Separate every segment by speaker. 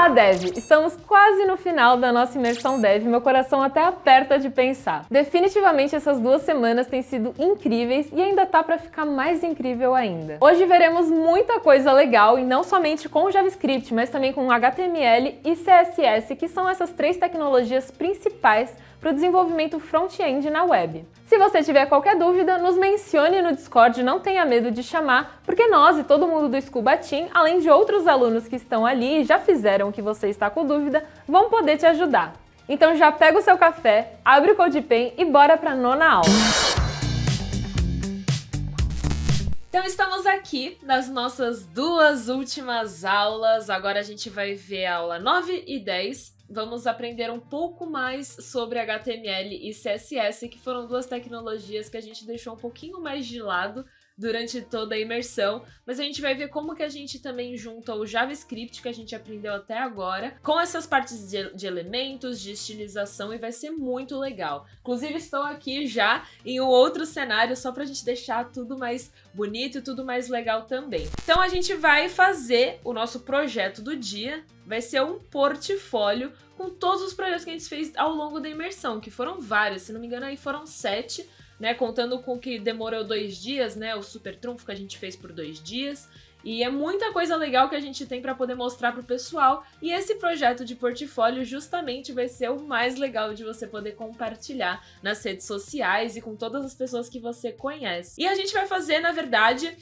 Speaker 1: Olá, Dev! Estamos quase no final da nossa imersão Dev, meu coração até aperta de pensar. Definitivamente essas 2 semanas têm sido incríveis e ainda tá para ficar mais incrível ainda. Hoje veremos muita coisa legal e não somente com JavaScript, mas também com HTML e CSS, que são essas 3 tecnologias principais para o desenvolvimento front-end na web. Se você tiver qualquer dúvida, nos mencione no Discord, não tenha medo de chamar, porque nós e todo mundo do Scuba Team, além de outros alunos que estão ali e já fizeram o que você está com dúvida, vão poder te ajudar. Então já pega o seu café, abre o CodePen e bora para a 9ª aula. Então estamos aqui nas nossas 2 últimas aulas, agora a gente vai ver a aula 9 e 10. Vamos aprender um pouco mais sobre HTML e CSS, que foram 2 tecnologias que a gente deixou um pouquinho mais de lado durante toda a imersão, mas a gente vai ver como que a gente também junta o JavaScript que a gente aprendeu até agora com essas partes de elementos, de estilização, e vai ser muito legal. Inclusive estou aqui já em um outro cenário só pra gente deixar tudo mais bonito e tudo mais legal também. Então a gente vai fazer o nosso projeto do dia, vai ser um portfólio com todos os projetos que a gente fez ao longo da imersão, que foram vários, se não me engano aí foram 7, né, contando com que demorou 2 dias, né, o super trunfo que a gente fez por 2 dias, e é muita coisa legal que a gente tem para poder mostrar pro pessoal, e esse projeto de portfólio justamente vai ser o mais legal de você poder compartilhar nas redes sociais e com todas as pessoas que você conhece. E a gente vai fazer, na verdade,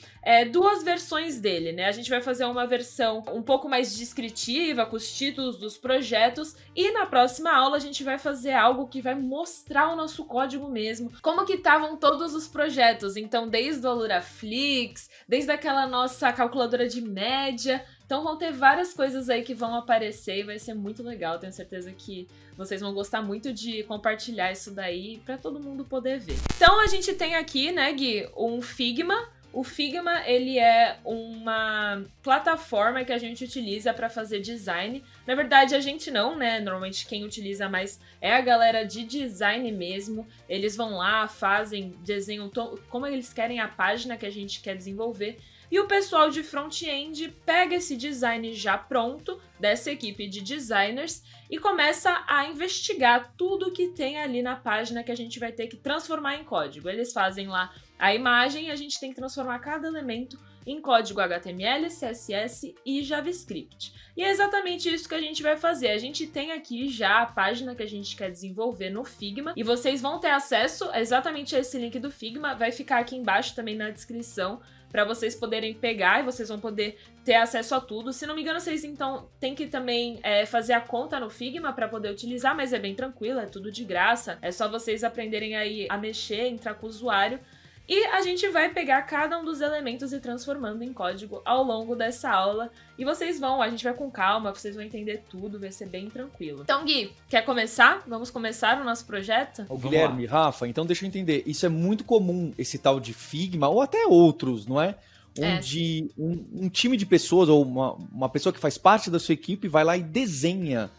Speaker 1: 2 versões dele, né? A gente vai fazer uma versão um pouco mais descritiva, com os títulos dos projetos, e na próxima aula a gente vai fazer algo que vai mostrar o nosso código mesmo, como que estavam todos os projetos, então desde o Aluraflix, desde aquela nossa calculadora de média. Então vão ter várias coisas aí que vão aparecer e vai ser muito legal. Tenho certeza que vocês vão gostar muito de compartilhar isso daí para todo mundo poder ver. Então a gente tem aqui, né, Gui, um Figma. O Figma, ele é uma plataforma que a gente utiliza para fazer design. Na verdade, a gente não, né? Normalmente quem utiliza mais é a galera de design mesmo. Eles vão lá, fazem, desenham como eles querem a página que a gente quer desenvolver. E o pessoal de front-end pega esse design já pronto, dessa equipe de designers, e começa a investigar tudo que tem ali na página que a gente vai ter que transformar em código. Eles fazem lá a imagem e a gente tem que transformar cada elemento em código HTML, CSS e JavaScript. E é exatamente isso que a gente vai fazer. A gente tem aqui já a página que a gente quer desenvolver no Figma, e vocês vão ter acesso a exatamente esse link do Figma, vai ficar aqui embaixo também na descrição, para vocês poderem pegar e vocês vão poder ter acesso a tudo. Se não me engano, vocês então têm que também fazer a conta no Figma para poder utilizar, mas é bem tranquilo, é tudo de graça. É só vocês aprenderem aí a mexer, entrar com o usuário. E a gente vai pegar cada um dos elementos e transformando em código ao longo dessa aula. E vocês vão, a gente vai com calma, vocês vão entender tudo, vai ser bem tranquilo. Então, Gui, quer começar? Vamos começar o nosso projeto?
Speaker 2: Ô, Guilherme, Rafa, então deixa eu entender. Isso é muito comum, esse tal de Figma, ou até outros, não é? Onde um time de pessoas, ou uma pessoa que faz parte da sua equipe, vai lá e desenha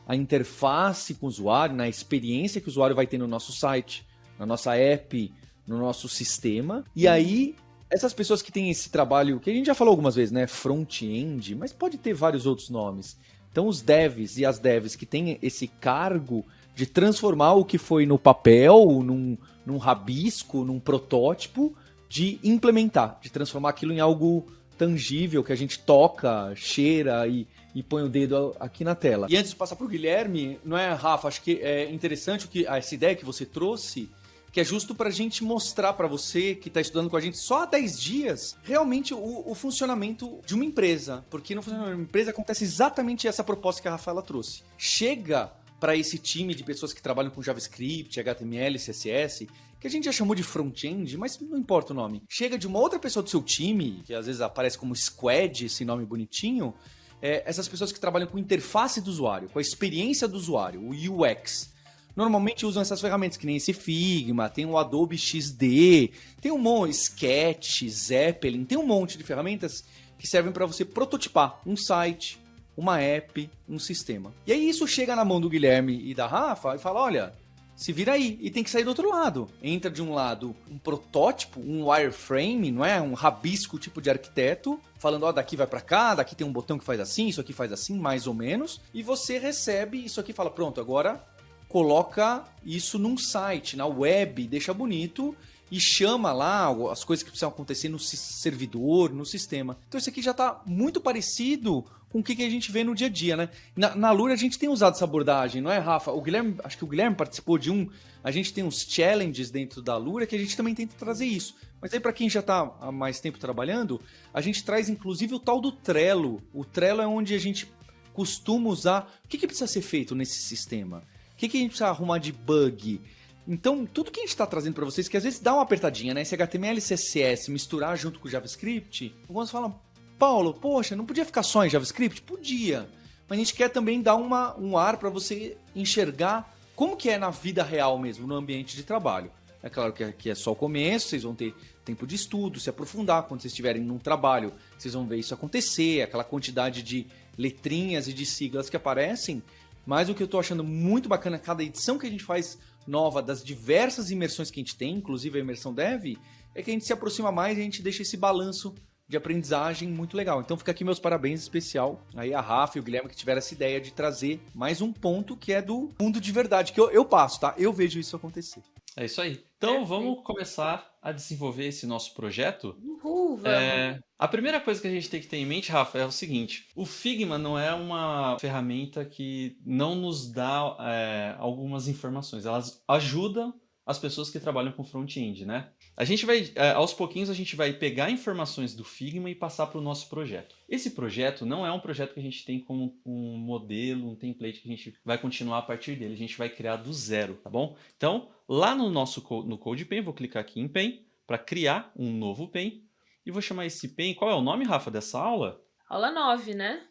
Speaker 2: a interface com o usuário, na experiência que o usuário vai ter no nosso site, na nossa app, no nosso sistema. E aí, essas pessoas que têm esse trabalho, que a gente já falou algumas vezes, né? Front-end, mas pode ter vários outros nomes. Então, os devs e as devs que têm esse cargo de transformar o que foi no papel, num rabisco, num protótipo, de implementar, de transformar aquilo em algo tangível, que a gente toca, cheira e põe o dedo aqui na tela. E antes de passar para o Guilherme, não é, Rafa? Acho que é interessante essa ideia que você trouxe, que é justo para a gente mostrar para você que está estudando com a gente só há 10 dias, realmente o funcionamento de uma empresa. Porque no funcionamento de uma empresa acontece exatamente essa proposta que a Rafaela trouxe. Chega para esse time de pessoas que trabalham com JavaScript, HTML, CSS, que a gente já chamou de front-end, mas não importa o nome. Chega de uma outra pessoa do seu time, que às vezes aparece como squad, esse nome bonitinho, essas pessoas que trabalham com interface do usuário, com a experiência do usuário, o UX. Normalmente usam essas ferramentas, que nem esse Figma, tem o Adobe XD, tem um monte, Sketch, Zeppelin, tem um monte de ferramentas que servem para você prototipar um site, uma app, um sistema. E aí isso chega na mão do Guilherme e da Rafa e fala, olha, se vira aí. E tem que sair do outro lado. Entra de um lado um protótipo, um wireframe, não é? Um rabisco tipo de arquiteto, falando, ó, daqui vai pra cá, daqui tem um botão que faz assim, isso aqui faz assim, mais ou menos. E você recebe isso aqui e fala, pronto, agora coloca isso num site, na web, deixa bonito e chama lá as coisas que precisam acontecer no servidor, no sistema. Então isso aqui já está muito parecido com o que a gente vê no dia a dia, né? Na Lura a gente tem usado essa abordagem, não é, Rafa? O Guilherme, acho que o Guilherme participou de um, a gente tem uns challenges dentro da Lura que a gente também tenta trazer isso. Mas aí para quem já está há mais tempo trabalhando, a gente traz inclusive o tal do Trello. O Trello é onde a gente costuma usar... O que precisa ser feito nesse sistema? O que a gente precisa arrumar de bug? Então, tudo que a gente está trazendo para vocês, que às vezes dá uma apertadinha, né? Esse HTML e CSS misturar junto com o JavaScript, alguns falam, Paulo, poxa, não podia ficar só em JavaScript? Podia. Mas a gente quer também dar um ar para você enxergar como que é na vida real mesmo, no ambiente de trabalho. É claro que é só o começo, vocês vão ter tempo de estudo, se aprofundar. Quando vocês estiverem num trabalho, vocês vão ver isso acontecer, aquela quantidade de letrinhas e de siglas que aparecem. Mas o que eu estou achando muito bacana, cada edição que a gente faz nova das diversas imersões que a gente tem, inclusive a imersão Dev, é que a gente se aproxima mais e a gente deixa esse balanço de aprendizagem muito legal. Então fica aqui meus parabéns especial aí a Rafa e o Guilherme que tiveram essa ideia de trazer mais um ponto que é do mundo de verdade, que eu passo, tá? Eu vejo isso acontecer.
Speaker 3: É isso aí. Então vamos começar a desenvolver esse nosso projeto.
Speaker 1: Uhul, vamos.
Speaker 3: A primeira coisa que a gente tem que ter em mente, Rafa, é o seguinte: o Figma não é uma ferramenta que não nos dá algumas informações. Elas ajudam as pessoas que trabalham com front-end, né? A gente vai, aos pouquinhos, a gente vai pegar informações do Figma e passar para o nosso projeto. Esse projeto não é um projeto que a gente tem como um modelo, um template que a gente vai continuar a partir dele. A gente vai criar do zero, tá bom? Então, lá no nosso no CodePen, vou clicar aqui em Pen para criar um novo Pen. E vou chamar esse Pen... Qual é o nome, Rafa, dessa aula?
Speaker 1: Aula 9, né?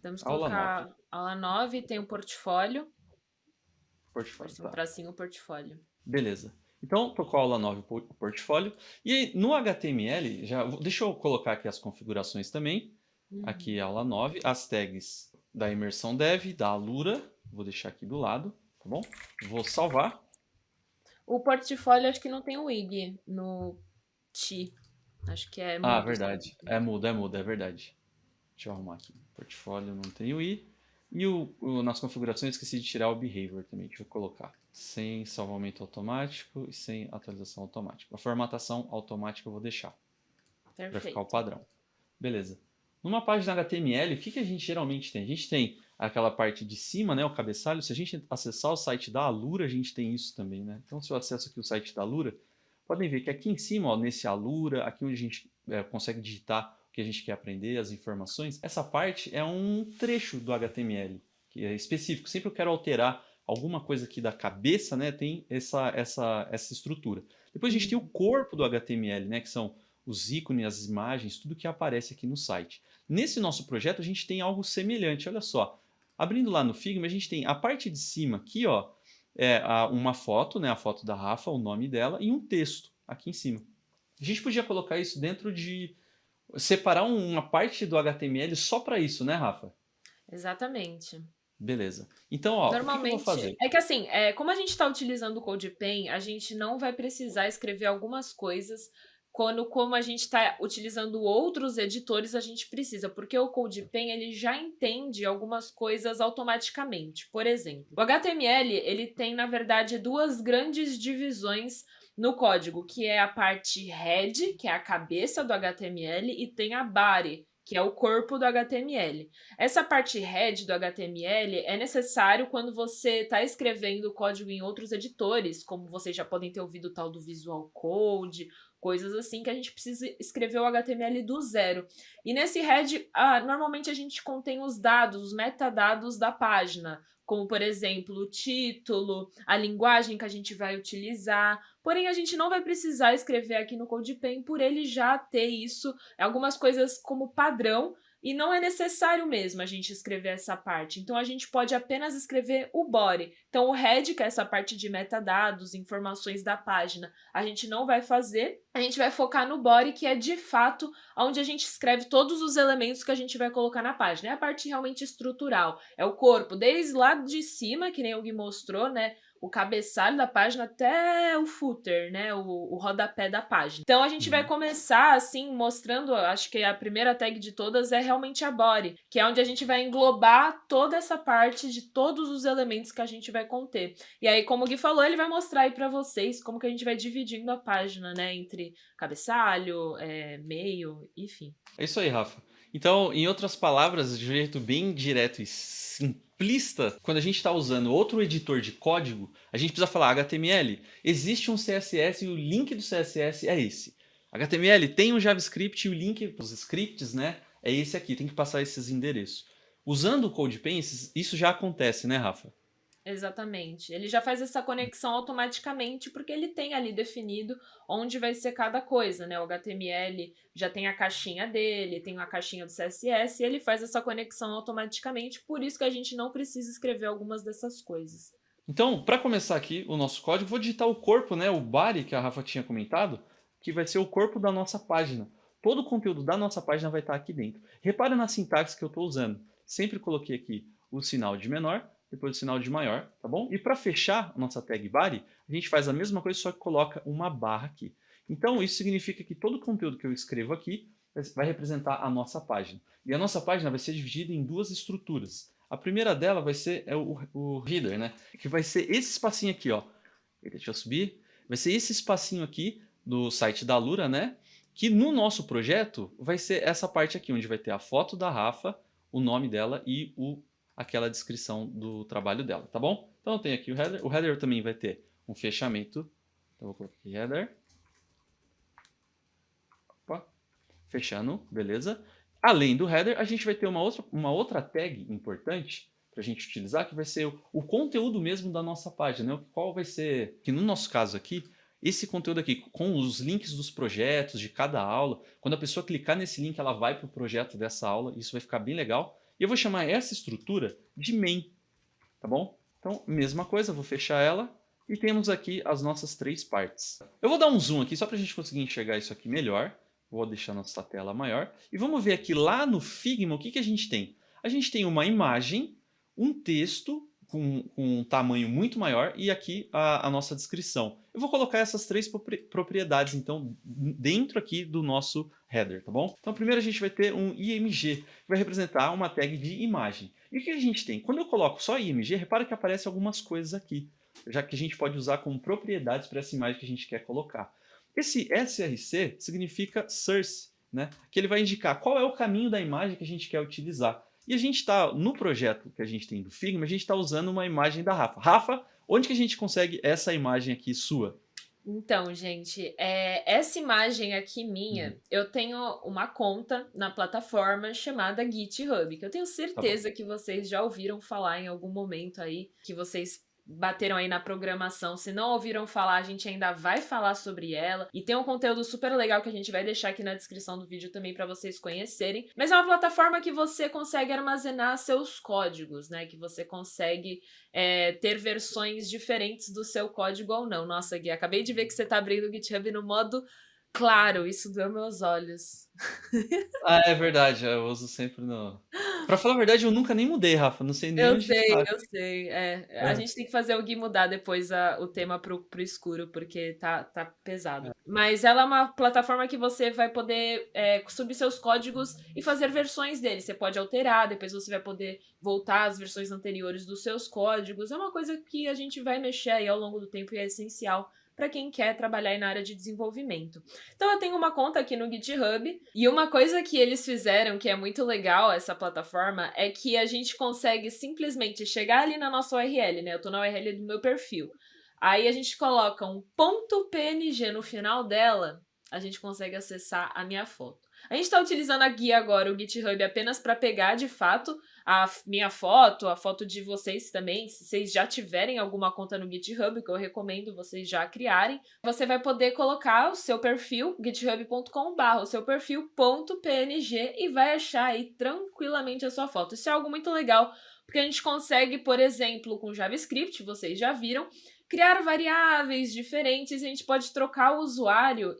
Speaker 1: Vamos colocar
Speaker 3: Aula 9.
Speaker 1: aula 9, tem um portfólio.
Speaker 3: Portfólio, tá.
Speaker 1: Tracinho o portfólio.
Speaker 3: Beleza. Então, tocou a aula 9 o portfólio. E aí, no HTML, deixa eu colocar aqui as configurações também. Aqui é a aula 9, as tags da imersão dev, da Alura. Vou deixar aqui do lado, tá bom? Vou salvar.
Speaker 1: O portfólio acho que não tem o IG no Ti. Acho que é mudo.
Speaker 3: Ah, verdade. É mudo, é verdade. Deixa eu arrumar aqui. Portfólio não tem o I. E nas configurações esqueci de tirar o behavior também. Deixa eu colocar. Sem salvamento automático e sem atualização automática. A formatação automática eu vou deixar.
Speaker 1: Perfeito.
Speaker 3: Para ficar o padrão. Beleza. Numa página HTML, o que a gente geralmente tem? A gente tem aquela parte de cima, né, o cabeçalho. Se a gente acessar o site da Alura, a gente tem isso também, né? Então, se eu acesso aqui o site da Alura, podem ver que aqui em cima, ó, nesse Alura, aqui onde a gente consegue digitar o que a gente quer aprender, as informações, essa parte é um trecho do HTML, que é específico. Sempre eu quero alterar alguma coisa aqui da cabeça, né, tem essa estrutura. Depois a gente tem o corpo do HTML, né, que são os ícones, as imagens, tudo que aparece aqui no site. Nesse nosso projeto a gente tem algo semelhante, olha só. Abrindo lá no Figma, a gente tem a parte de cima aqui, ó, uma foto, né, a foto da Rafa, o nome dela, e um texto aqui em cima. A gente podia colocar isso dentro de... separar uma parte do HTML só para isso, né, Rafa?
Speaker 1: Exatamente.
Speaker 3: Beleza. Então, ó,
Speaker 1: normalmente,
Speaker 3: o que eu vou fazer?
Speaker 1: É que assim, como a gente está utilizando o CodePen, a gente não vai precisar escrever algumas coisas como a gente está utilizando outros editores, a gente precisa, porque o CodePen ele já entende algumas coisas automaticamente. Por exemplo, o HTML ele tem, na verdade, duas grandes divisões no código, que é a parte head, que é a cabeça do HTML, e tem a body, que é o corpo do HTML. Essa parte head do HTML é necessário quando você está escrevendo código em outros editores, como vocês já podem ter ouvido o tal do Visual Code, coisas assim que a gente precisa escrever o HTML do zero. E nesse head, normalmente a gente contém os dados, os metadados da página, como, por exemplo, o título, a linguagem que a gente vai utilizar. Porém, a gente não vai precisar escrever aqui no CodePen por ele já ter isso, algumas coisas como padrão, e não é necessário mesmo a gente escrever essa parte. Então, a gente pode apenas escrever o body. Então, o head, que é essa parte de metadados, informações da página, a gente não vai fazer. A gente vai focar no body, que é, de fato, onde a gente escreve todos os elementos que a gente vai colocar na página. É a parte realmente estrutural. É o corpo, desde lá de cima, que nem o Gui mostrou, né? o cabeçalho da página até o footer, né? O rodapé da página. Então a gente vai começar, assim, mostrando, acho que a primeira tag de todas é realmente a body, que é onde a gente vai englobar toda essa parte de todos os elementos que a gente vai conter. E aí, como o Gui falou, ele vai mostrar aí pra vocês como que a gente vai dividindo a página, né? Entre cabeçalho, meio, enfim.
Speaker 3: É isso aí, Rafa. Então, em outras palavras, de jeito bem direto e simplista, quando a gente está usando outro editor de código, a gente precisa falar HTML, existe um CSS e o link do CSS é esse. HTML tem um JavaScript e o link dos scripts, né, é esse aqui, tem que passar esses endereços. Usando o CodePen, isso já acontece, né, Rafa?
Speaker 1: Exatamente. Ele já faz essa conexão automaticamente porque ele tem ali definido onde vai ser cada coisa, né? O HTML já tem a caixinha dele, tem a caixinha do CSS e ele faz essa conexão automaticamente, por isso que a gente não precisa escrever algumas dessas coisas.
Speaker 3: Então, para começar aqui o nosso código, vou digitar o corpo, né, o body que a Rafa tinha comentado, que vai ser o corpo da nossa página. Todo o conteúdo da nossa página vai estar aqui dentro. Repara na sintaxe que eu estou usando. Sempre coloquei aqui o sinal de menor, depois o sinal de maior, tá bom? E para fechar a nossa tag body, a gente faz a mesma coisa, só que coloca uma barra aqui. Então, isso significa que todo o conteúdo que eu escrevo aqui vai representar a nossa página. E a nossa página vai ser dividida em duas estruturas. A primeira dela vai ser o header, né? Que vai ser esse espacinho aqui, ó. Deixa eu subir. Vai ser esse espacinho aqui do site da Alura, né? Que no nosso projeto vai ser essa parte aqui, onde vai ter a foto da Rafa, o nome dela e aquela descrição do trabalho dela, tá bom? Então eu tenho aqui o header. O header também vai ter um fechamento. Então eu vou colocar aqui header. Opa. Fechando, beleza? Além do header, a gente vai ter uma outra tag importante para a gente utilizar, que vai ser o conteúdo mesmo da nossa página, né? Qual vai ser, que no nosso caso aqui, esse conteúdo aqui, com os links dos projetos de cada aula, quando a pessoa clicar nesse link, ela vai para o projeto dessa aula, isso vai ficar bem legal. E eu vou chamar essa estrutura de main, tá bom? Então, mesma coisa, vou fechar ela e temos aqui as nossas três partes. Eu vou dar um zoom aqui só para a gente conseguir enxergar isso aqui melhor. Vou deixar nossa tela maior. E vamos ver aqui lá no Figma o que a gente tem. A gente tem uma imagem, um texto com um tamanho muito maior e aqui a nossa descrição. Eu vou colocar essas três propriedades, então, dentro aqui do nosso header, tá bom? Então, primeiro a gente vai ter um IMG, que vai representar uma tag de imagem. E o que a gente tem? Quando eu coloco só IMG, repara que aparecem algumas coisas aqui, já que a gente pode usar como propriedades para essa imagem que a gente quer colocar. Esse SRC significa source, né? Que ele vai indicar qual é o caminho da imagem que a gente quer utilizar. E a gente está, no projeto que a gente tem do Figma, a gente está usando uma imagem da Rafa. Rafa, onde que a gente consegue essa imagem aqui sua?
Speaker 1: Então, gente, essa imagem aqui minha, eu tenho uma conta na plataforma chamada GitHub, que eu tenho certeza que vocês já ouviram falar em algum momento aí, que vocês bateram aí na programação. Se não ouviram falar, a gente ainda vai falar sobre ela. E tem um conteúdo super legal que a gente vai deixar aqui na descrição do vídeo também para vocês conhecerem. Mas é uma plataforma que você consegue armazenar seus códigos, né? Que você consegue ter versões diferentes do seu código ou não. Nossa, Gui, acabei de ver que você tá abrindo o GitHub no modo claro. Isso doeu meus olhos.
Speaker 3: Ah, é verdade. Eu uso sempre no... Pra falar a verdade, eu nunca nem mudei, Rafa. Não sei nem
Speaker 1: Eu
Speaker 3: onde
Speaker 1: sei,
Speaker 3: tá.
Speaker 1: eu sei. A gente tem que fazer o Gui mudar depois o tema pro escuro, porque tá pesado. Mas ela é uma plataforma que você vai poder subir seus códigos e fazer versões dele. Você pode alterar, depois você vai poder voltar às versões anteriores dos seus códigos. É uma coisa que a gente vai mexer aí ao longo do tempo e é essencial para quem quer trabalhar aí na área de desenvolvimento. Então eu tenho uma conta aqui no GitHub, e uma coisa que eles fizeram, que é muito legal essa plataforma, é que a gente consegue simplesmente chegar ali na nossa URL, né? Eu tô na URL do meu perfil. Aí a gente coloca um .png no final dela, a gente consegue acessar a minha foto. A gente está utilizando aqui agora o GitHub apenas para pegar, de fato, a minha foto, a foto de vocês também. Se vocês já tiverem alguma conta no GitHub, que eu recomendo vocês já criarem, você vai poder colocar o seu perfil, github.com/, o seu perfil.png, e vai achar aí tranquilamente a sua foto. Isso é algo muito legal, porque a gente consegue, por exemplo, com JavaScript, vocês já viram, criar variáveis diferentes, e a gente pode trocar o usuário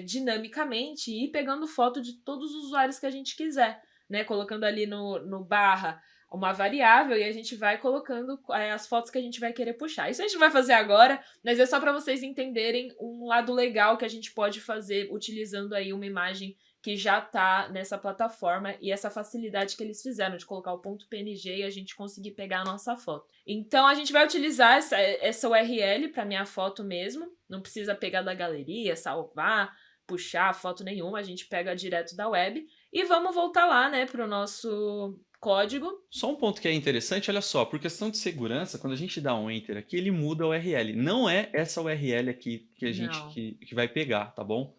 Speaker 1: dinamicamente e ir pegando foto de todos os usuários que a gente quiser, né? Colocando ali no barra uma variável e a gente vai colocando as fotos que a gente vai querer puxar. Isso a gente vai fazer agora, mas é só para vocês entenderem um lado legal que a gente pode fazer utilizando aí uma imagem que já tá nessa plataforma e essa facilidade que eles fizeram de colocar o ponto PNG e a gente conseguir pegar a nossa foto. Então, a gente vai utilizar essa URL para minha foto mesmo, não precisa pegar da galeria, salvar, puxar foto nenhuma, a gente pega direto da web e vamos voltar lá, né, pro nosso código.
Speaker 3: Só um ponto que é interessante, olha só, por questão de segurança, quando a gente dá um Enter aqui, ele muda a URL. Não é essa URL aqui que a gente que vai pegar, tá bom?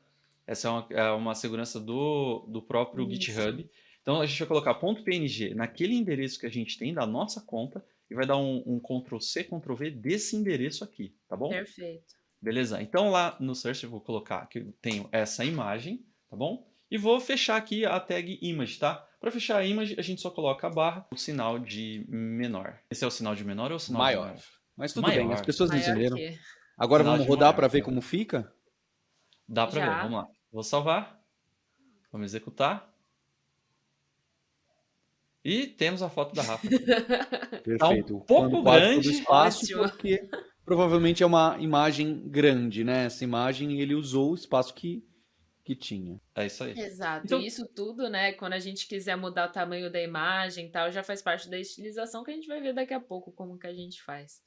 Speaker 3: Essa é uma segurança do próprio GitHub. Então a gente vai colocar .png naquele endereço que a gente tem da nossa conta e vai dar um Ctrl+C, Ctrl+V desse endereço aqui, tá bom?
Speaker 1: Perfeito. Beleza,
Speaker 3: então lá no search eu vou colocar que eu tenho essa imagem, tá bom? E vou fechar aqui a tag image, tá? Para fechar a image, a gente só coloca a barra, o sinal de menor. Esse é o sinal de menor ou o sinal
Speaker 2: maior?
Speaker 3: De maior?
Speaker 2: Mas tudo bem, as pessoas não entenderam.
Speaker 1: Que...
Speaker 2: Agora sinal vamos rodar para ver como fica?
Speaker 3: Dá para ver, vamos lá. Vou salvar. Vamos executar. E temos a foto da Rafa.
Speaker 2: Perfeito.
Speaker 3: Tá um pouco grande.
Speaker 2: Do espaço, porque provavelmente é uma imagem grande, né? Essa imagem ele usou o espaço que tinha.
Speaker 3: É isso aí.
Speaker 1: Exato. Então, e isso tudo, né? Quando a gente quiser mudar o tamanho da imagem e tal, já faz parte da estilização que a gente vai ver daqui a pouco como que a gente faz.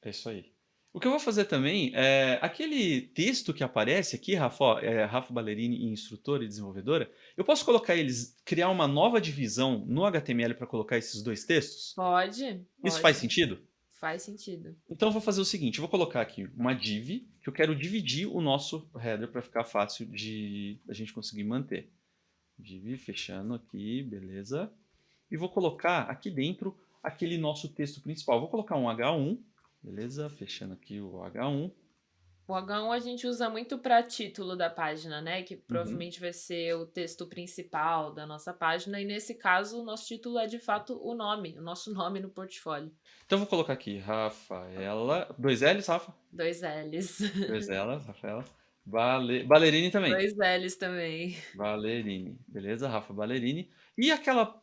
Speaker 3: É isso aí. O que eu vou fazer também é aquele texto que aparece aqui, Rafa, Rafa Ballerini, instrutora e desenvolvedora, eu posso colocar eles, criar uma nova divisão no HTML para colocar esses dois textos?
Speaker 1: Pode.
Speaker 3: Isso faz sentido?
Speaker 1: Faz sentido.
Speaker 3: Então eu vou fazer o seguinte, eu vou colocar aqui uma div, que eu quero dividir o nosso header para ficar fácil de a gente conseguir manter. Div, fechando aqui, beleza. E vou colocar aqui dentro aquele nosso texto principal. Vou colocar um H1. Beleza, fechando aqui o H1.
Speaker 1: O H1 a gente usa muito para título da página, né? Que provavelmente vai ser o texto principal da nossa página. E nesse caso, o nosso título é de fato o nome, o nosso nome no portfólio.
Speaker 3: Então eu vou colocar aqui Rafaela. 2 L's, Rafa?
Speaker 1: 2 L's.
Speaker 3: 2 L's, Rafaela. Ballerini também.
Speaker 1: 2 L's também.
Speaker 3: Ballerini. Beleza, Rafa Ballerini. E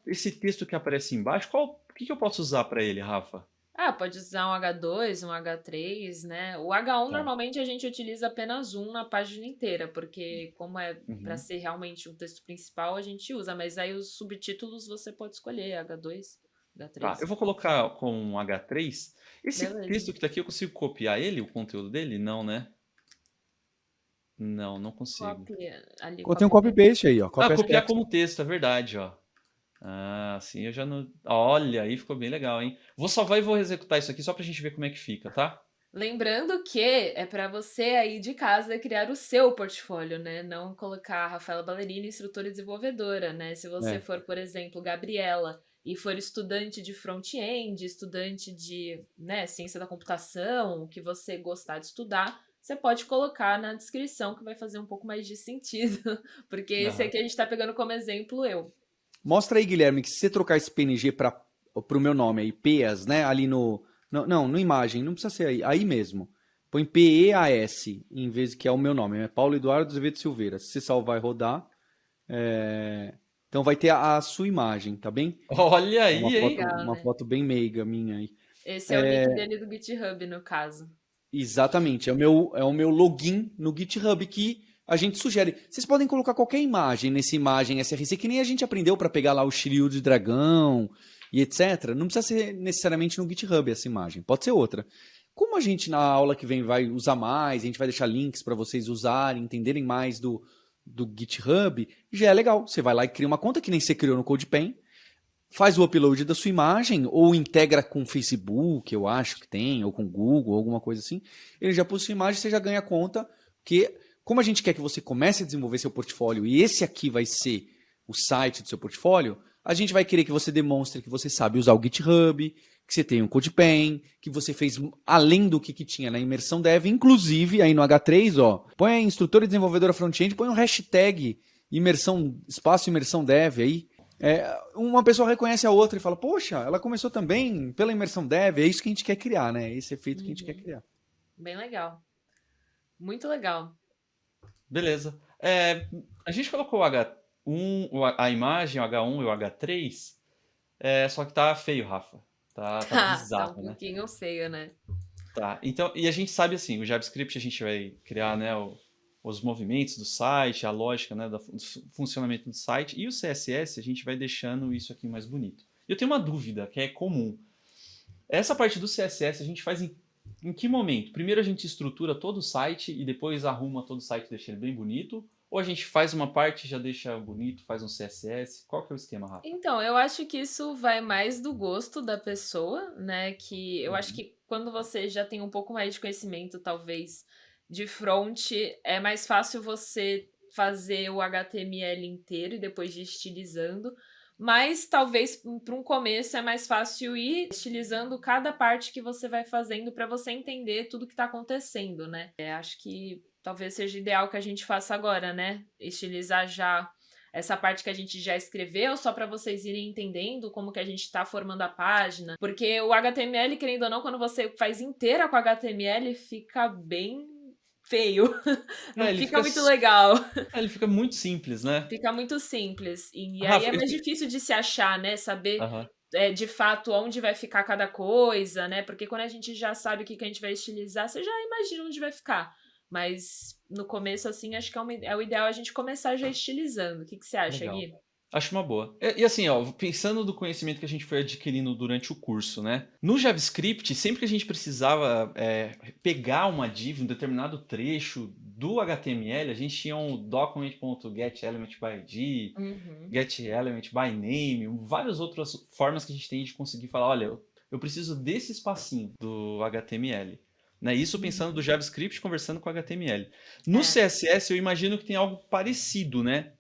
Speaker 3: esse texto que aparece embaixo, o que eu posso usar para ele, Rafa?
Speaker 1: Pode usar um H2, um H3, né? O H1 normalmente a gente utiliza apenas um na página inteira, porque como é para ser realmente um texto principal, a gente usa, mas aí os subtítulos você pode escolher, H2, H3.
Speaker 3: Tá, eu vou colocar com um H3. Esse texto que tá aqui, eu consigo copiar ele, o conteúdo dele? Não, né? Não consigo.
Speaker 2: Tem um copy-paste aí, ó.
Speaker 3: Copiar como texto, é verdade, ó. Sim, eu já não... Olha, aí ficou bem legal, hein? Vou salvar e vou executar isso aqui só pra gente ver como é que fica, tá?
Speaker 1: Lembrando que é para você aí de casa criar o seu portfólio, né? Não colocar Rafaela Ballerini, instrutora e desenvolvedora, né? Se você for, por exemplo, Gabriela, e for estudante de front-end, estudante de ciência da computação, o que você gostar de estudar, você pode colocar na descrição que vai fazer um pouco mais de sentido, porque esse aqui a gente tá pegando como exemplo eu.
Speaker 2: Mostra aí, Guilherme, que se você trocar esse PNG para o meu nome aí, PEAS, né? Ali no imagem, não precisa ser aí mesmo. Põe PEAS, em vez de que é o meu nome, é Paulo Eduardo Azevedo Silveira. Se você salvar e rodar, então vai ter a sua imagem, tá bem?
Speaker 3: Olha aí,
Speaker 2: uma foto bem meiga minha aí.
Speaker 1: Esse é o link dele do GitHub, no caso.
Speaker 2: Exatamente, é o meu login no GitHub que a gente sugere. Vocês podem colocar qualquer imagem nessa imagem SRC, que nem a gente aprendeu para pegar lá o Shiryu de dragão e etc. Não precisa ser necessariamente no GitHub essa imagem, pode ser outra. Como a gente na aula que vem vai usar mais, a gente vai deixar links para vocês usarem, entenderem mais do GitHub, já é legal. Você vai lá e cria uma conta que nem você criou no CodePen, faz o upload da sua imagem, ou integra com o Facebook, eu acho que tem, ou com o Google, alguma coisa assim. Ele já pôs sua imagem, você já ganha conta, porque como a gente quer que você comece a desenvolver seu portfólio, e esse aqui vai ser o site do seu portfólio, a gente vai querer que você demonstre que você sabe usar o GitHub, que você tem um CodePen, que você fez além do que tinha na imersão dev, inclusive aí no H3, ó, põe a instrutora e desenvolvedora front-end, põe um hashtag espaço imersão dev aí. Uma pessoa reconhece a outra e fala, poxa, ela começou também pela imersão dev, é isso que a gente quer criar, né? Esse efeito que a gente quer criar.
Speaker 1: Bem legal. Muito legal.
Speaker 3: Beleza. A gente colocou o H1, a imagem, o H1 e o H3. Só que tá feio, Rafa. Tá
Speaker 1: Tá um
Speaker 3: bizarro, né?
Speaker 1: pouquinho feio, né?
Speaker 3: Tá, então, e a gente sabe assim, o JavaScript a gente vai criar, né, os movimentos do site, a lógica, né, do funcionamento do site, e o CSS a gente vai deixando isso aqui mais bonito. Eu tenho uma dúvida que é comum. Essa parte do CSS a gente faz em que momento? Primeiro a gente estrutura todo o site e depois arruma todo o site e deixa ele bem bonito? Ou a gente faz uma parte e já deixa bonito, faz um CSS? Qual que é o esquema, Rafa?
Speaker 1: Então, eu acho que isso vai mais do gosto da pessoa, né? Que eu acho
Speaker 3: Uhum.
Speaker 1: que quando você já tem um pouco mais de conhecimento, talvez, de front, é mais fácil você fazer o HTML inteiro e depois ir estilizando. Mas talvez para um começo é mais fácil ir estilizando cada parte que você vai fazendo para você entender tudo que está acontecendo, né? Acho que talvez seja ideal que a gente faça agora, né? Estilizar já essa parte que a gente já escreveu, só para vocês irem entendendo como que a gente tá formando a página. Porque o HTML, querendo ou não, quando você faz inteira com HTML, fica bem feio. Não
Speaker 3: Ele
Speaker 1: fica
Speaker 3: fica,
Speaker 1: muito legal.
Speaker 3: ele fica muito simples, né?
Speaker 1: Fica muito simples. E aí
Speaker 3: Rafa,
Speaker 1: é
Speaker 3: eu
Speaker 1: mais
Speaker 3: te...
Speaker 1: difícil de se achar, né? Saber
Speaker 3: Aham.
Speaker 1: de fato onde vai ficar cada coisa, né? Porque quando a gente já sabe o que a gente vai estilizar, você já imagina onde vai ficar. Mas no começo, assim, acho que é o ideal a gente começar já estilizando. O que você acha,
Speaker 3: Legal.
Speaker 1: Gui?
Speaker 3: Acho uma boa. E assim, ó, pensando do conhecimento que a gente foi adquirindo durante o curso, né? No JavaScript, sempre que a gente precisava pegar uma div, um determinado trecho do HTML, a gente tinha um document.getElementById,
Speaker 1: Uhum.
Speaker 3: getElementByName, várias outras formas que a gente tem de conseguir falar, olha, eu preciso desse espacinho do HTML. Né? Isso pensando do JavaScript conversando com o HTML. No
Speaker 1: É,
Speaker 3: CSS, eu imagino que tem algo parecido, né?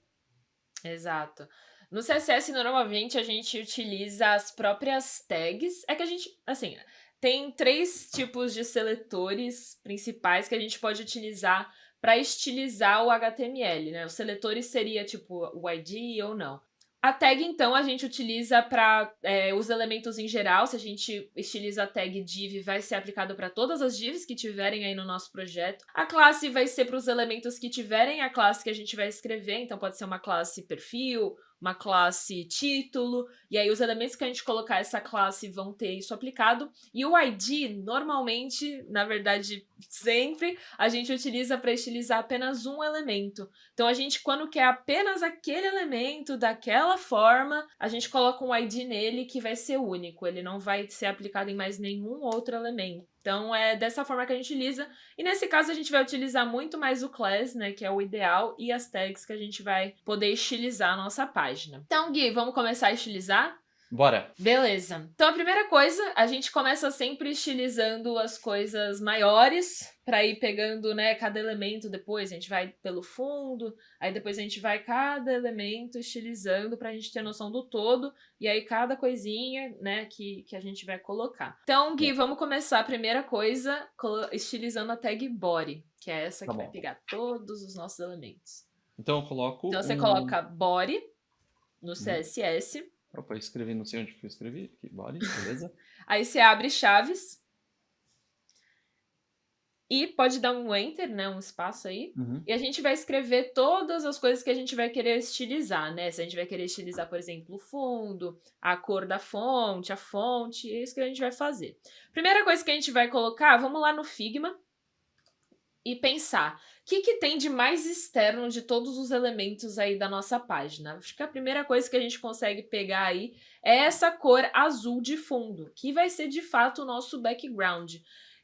Speaker 1: exato. No CSS, normalmente, a gente utiliza as próprias tags. É que a gente, assim, tem 3 tipos de seletores principais que a gente pode utilizar para estilizar o HTML, né? Os seletores seria tipo o ID ou não. A tag, então, a gente utiliza para os elementos em geral. Se a gente estiliza a tag div, vai ser aplicado para todas as divs que tiverem aí no nosso projeto. A classe vai ser para os elementos que tiverem a classe que a gente vai escrever. Então, pode ser uma classe perfil, uma classe título. E aí, os elementos que a gente colocar essa classe vão ter isso aplicado. E o ID, normalmente, na verdade, sempre, a gente utiliza para estilizar apenas um elemento. Então, a gente, quando quer apenas aquele elemento daquela forma, a gente coloca um ID nele que vai ser único. Ele não vai ser aplicado em mais nenhum outro elemento. Então, é dessa forma que a gente utiliza. E nesse caso, a gente vai utilizar muito mais o class, né, que é o ideal, e as tags que a gente vai poder estilizar a nossa página. Então, Gui, vamos começar a estilizar?
Speaker 3: Bora!
Speaker 1: Beleza. Então, a primeira coisa, a gente começa sempre estilizando as coisas maiores, para ir pegando, né, cada elemento depois. A gente vai pelo fundo, aí depois a gente vai cada elemento estilizando pra gente ter noção do todo, e aí cada coisinha, né, que a gente vai colocar. Então, Gui,
Speaker 3: Bom,
Speaker 1: vamos começar a primeira coisa estilizando a tag body, que é essa
Speaker 3: tá
Speaker 1: que vai
Speaker 3: bom.
Speaker 1: pegar todos os nossos elementos.
Speaker 3: Então eu coloco
Speaker 1: Então, você
Speaker 3: um.
Speaker 1: coloca body no CSS,
Speaker 3: Opa, eu escrevi, não sei onde que eu escrevi. Aqui, body, beleza?
Speaker 1: aí você abre chaves, e pode dar um enter, né, um espaço aí.
Speaker 3: Uhum.
Speaker 1: E a gente vai escrever todas as coisas que a gente vai querer estilizar, né? Se a gente vai querer estilizar, por exemplo, o fundo, a cor da fonte, a fonte, é isso que a gente vai fazer. Primeira coisa que a gente vai colocar, vamos lá no Figma e pensar, o que tem de mais externo de todos os elementos aí da nossa página? Acho que a primeira coisa que a gente consegue pegar aí é essa cor azul de fundo, que vai ser de fato o nosso background.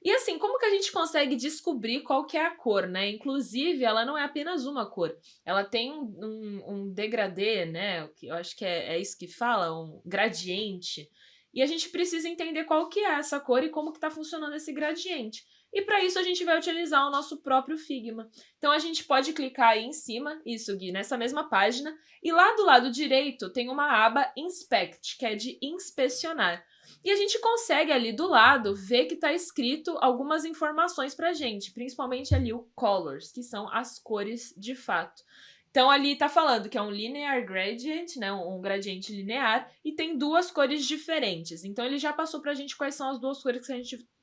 Speaker 1: E assim, como que a gente consegue descobrir qual que é a cor, né? Inclusive, ela não é apenas uma cor. Ela tem um degradê, né? Eu acho que é isso que fala, um gradiente. E a gente precisa entender qual que é essa cor e como que tá funcionando esse gradiente. E para isso a gente vai utilizar o nosso próprio Figma. Então a gente pode clicar aí em cima, isso, Gui, nessa mesma página, e lá do lado direito tem uma aba Inspect, que é de inspecionar. E a gente consegue ali do lado ver que está escrito algumas informações pra gente, principalmente ali o colors, que são as cores de fato. Então ali tá falando que é um linear gradient, né, um gradiente linear, e tem 2 cores diferentes. Então ele já passou pra gente quais são as 2 cores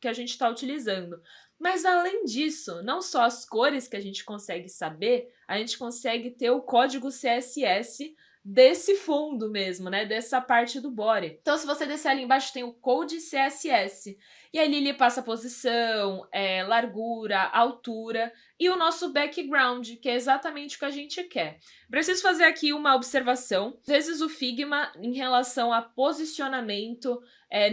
Speaker 1: que a gente tá utilizando. Mas além disso, não só as cores que a gente consegue saber, a gente consegue ter o código CSS desse fundo mesmo, né? Dessa parte do body. Então, se você descer ali embaixo, tem o Code CSS. E ali ele passa a posição, largura, altura e o nosso background, que é exatamente o que a gente quer. Preciso fazer aqui uma observação. Às vezes o Figma, em relação a posicionamento,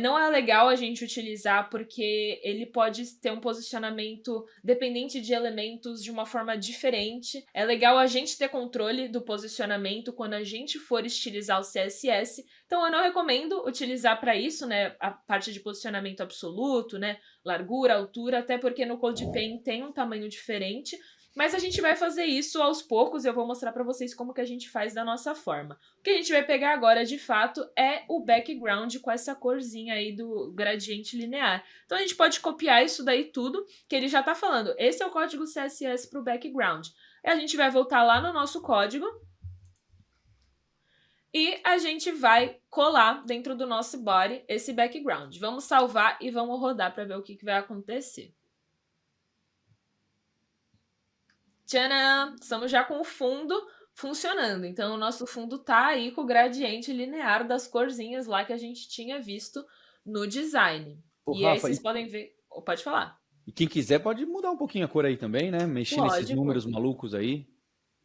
Speaker 1: não é legal a gente utilizar porque ele pode ter um posicionamento dependente de elementos de uma forma diferente. É legal a gente ter controle do posicionamento quando a gente for estilizar o CSS. Então eu não recomendo utilizar para isso, né, a parte de posicionamento absoluto, né, largura, altura, até porque no CodePen tem um tamanho diferente. Mas a gente vai fazer isso aos poucos e eu vou mostrar para vocês como que a gente faz da nossa forma. O que a gente vai pegar agora, de fato, é o background com essa corzinha aí do gradiente linear. Então a gente pode copiar isso daí tudo, que ele já tá falando. Esse é o código CSS para o background. E a gente vai voltar lá no nosso código e a gente vai colar dentro do nosso body esse background. Vamos salvar e vamos rodar para ver o que vai acontecer. Tcharam! Estamos já com o fundo funcionando. Então, o nosso fundo tá aí com o gradiente linear das corzinhas lá que a gente tinha visto no design.
Speaker 2: Ô,
Speaker 1: e
Speaker 2: Rafa,
Speaker 1: aí vocês podem ver... Pode falar.
Speaker 2: E quem quiser pode mudar um pouquinho a cor aí também, né? Mexer nesses números malucos aí.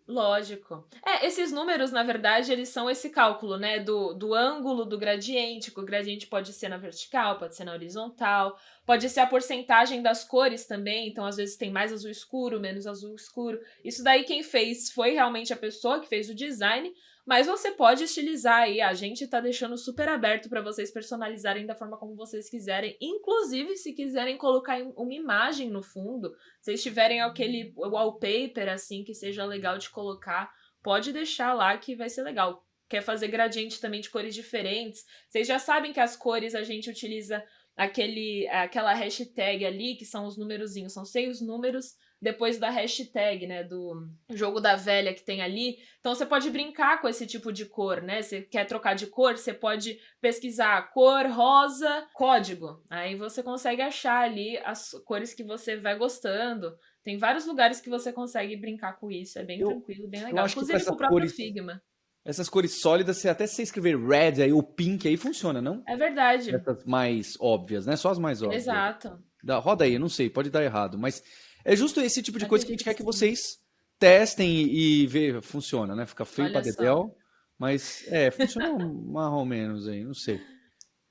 Speaker 1: Lógico. Esses números, na verdade, eles são esse cálculo, né, do ângulo do gradiente, que o gradiente pode ser na vertical, pode ser na horizontal, pode ser a porcentagem das cores também, então às vezes tem mais azul escuro, menos azul escuro. Isso daí quem fez foi realmente a pessoa que fez o design, mas você pode estilizar aí, a gente tá deixando super aberto para vocês personalizarem da forma como vocês quiserem, inclusive se quiserem colocar uma imagem no fundo, se vocês tiverem aquele wallpaper assim que seja legal de colocar, pode deixar lá que vai ser legal. Quer fazer gradiente também de cores diferentes, vocês já sabem que as cores a gente utiliza aquela hashtag ali, que são os numerozinhos, são 6 números depois da hashtag, né, do jogo da velha que tem ali. Então você pode brincar com esse tipo de cor, né? Você quer trocar de cor, você pode pesquisar cor, rosa, código. Aí você consegue achar ali as cores que você vai gostando. Tem vários lugares que você consegue brincar com isso, é bem tranquilo, bem legal. Inclusive com o próprio Figma.
Speaker 2: Essas cores sólidas, até se você escrever red aí, ou pink aí, funciona, não?
Speaker 1: É verdade.
Speaker 2: Essas mais óbvias, né? Só as mais óbvias.
Speaker 1: Exato.
Speaker 2: Roda aí, eu não sei, pode dar errado, mas é justo esse tipo de coisa que a gente quer que vocês testem e ver, funciona, né? Fica feio pra dedéu, mas funciona mais ou menos aí, não sei.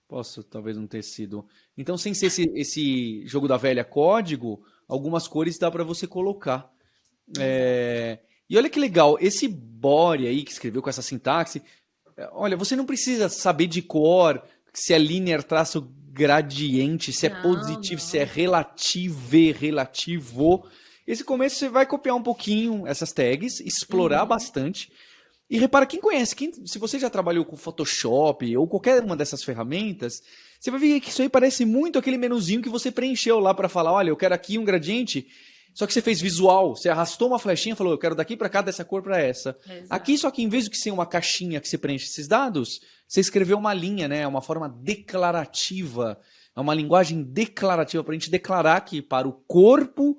Speaker 2: Posso talvez não ter sido. Então, sem ser esse jogo da velha código, algumas cores dá pra você colocar. E olha que legal, esse body aí que escreveu com essa sintaxe, olha, você não precisa saber de cor se é linear traço gradiente, se é positivo, se é relativo. Esse começo você vai copiar um pouquinho essas tags, explorar bastante. E repara, quem conhece, se você já trabalhou com Photoshop ou qualquer uma dessas ferramentas, você vai ver que isso aí parece muito aquele menuzinho que você preencheu lá para falar, olha, eu quero aqui um gradiente. Só que você fez visual, você arrastou uma flechinha e falou, eu quero daqui para cá, dessa cor para essa. Exato. Aqui, só que em vez de ser uma caixinha que você preenche esses dados, você escreveu uma linha, né? Uma forma declarativa. É uma linguagem declarativa para a gente declarar que para o corpo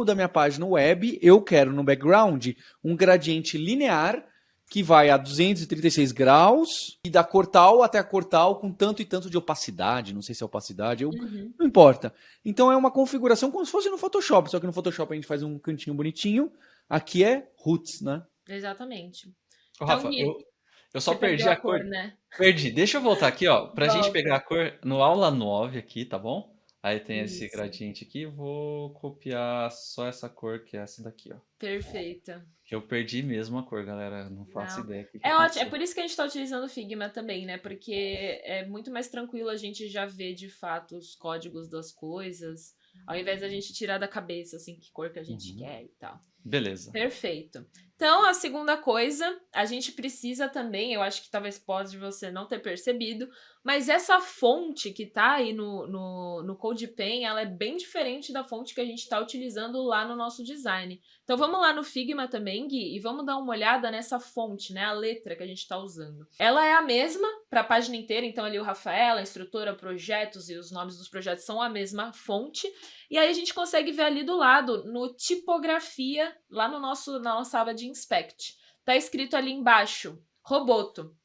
Speaker 2: da minha página web, eu quero no background um gradiente linear que vai a 236 graus e da cor tal até a cor tal com tanto e tanto de opacidade, não sei se é opacidade, não importa. Então é uma configuração como se fosse no Photoshop, só que no Photoshop a gente faz um cantinho bonitinho, aqui é roots, né?
Speaker 1: Exatamente.
Speaker 3: Ô, Rafa, eu só perdi a cor, né? Perdi. Deixa eu voltar aqui, ó, pra gente pegar a cor no aula 9 aqui, tá bom? Aí tem esse gradiente aqui, vou copiar só essa cor, que é essa daqui, ó.
Speaker 1: Perfeita.
Speaker 3: Que eu perdi mesmo a cor, galera, não faço ideia.
Speaker 1: É ótimo, é por isso que a gente tá utilizando o Figma também, né? Porque é muito mais tranquilo a gente já ver de fato os códigos das coisas, ao invés da gente tirar da cabeça, assim, que cor que a gente quer e tal.
Speaker 3: Beleza.
Speaker 1: Perfeito. Então, a segunda coisa, a gente precisa também, eu acho que talvez pode você não ter percebido, mas essa fonte que tá aí no CodePen, ela é bem diferente da fonte que a gente tá utilizando lá no nosso design. Então, vamos lá no Figma também, Gui, e vamos dar uma olhada nessa fonte, né, a letra que a gente tá usando. Ela é a mesma para a página inteira, então ali o Rafaela, a instrutora, projetos e os nomes dos projetos são a mesma fonte. E aí a gente consegue ver ali do lado, no tipografia, lá na nossa aba de Inspect. Tá escrito ali embaixo, Roboto.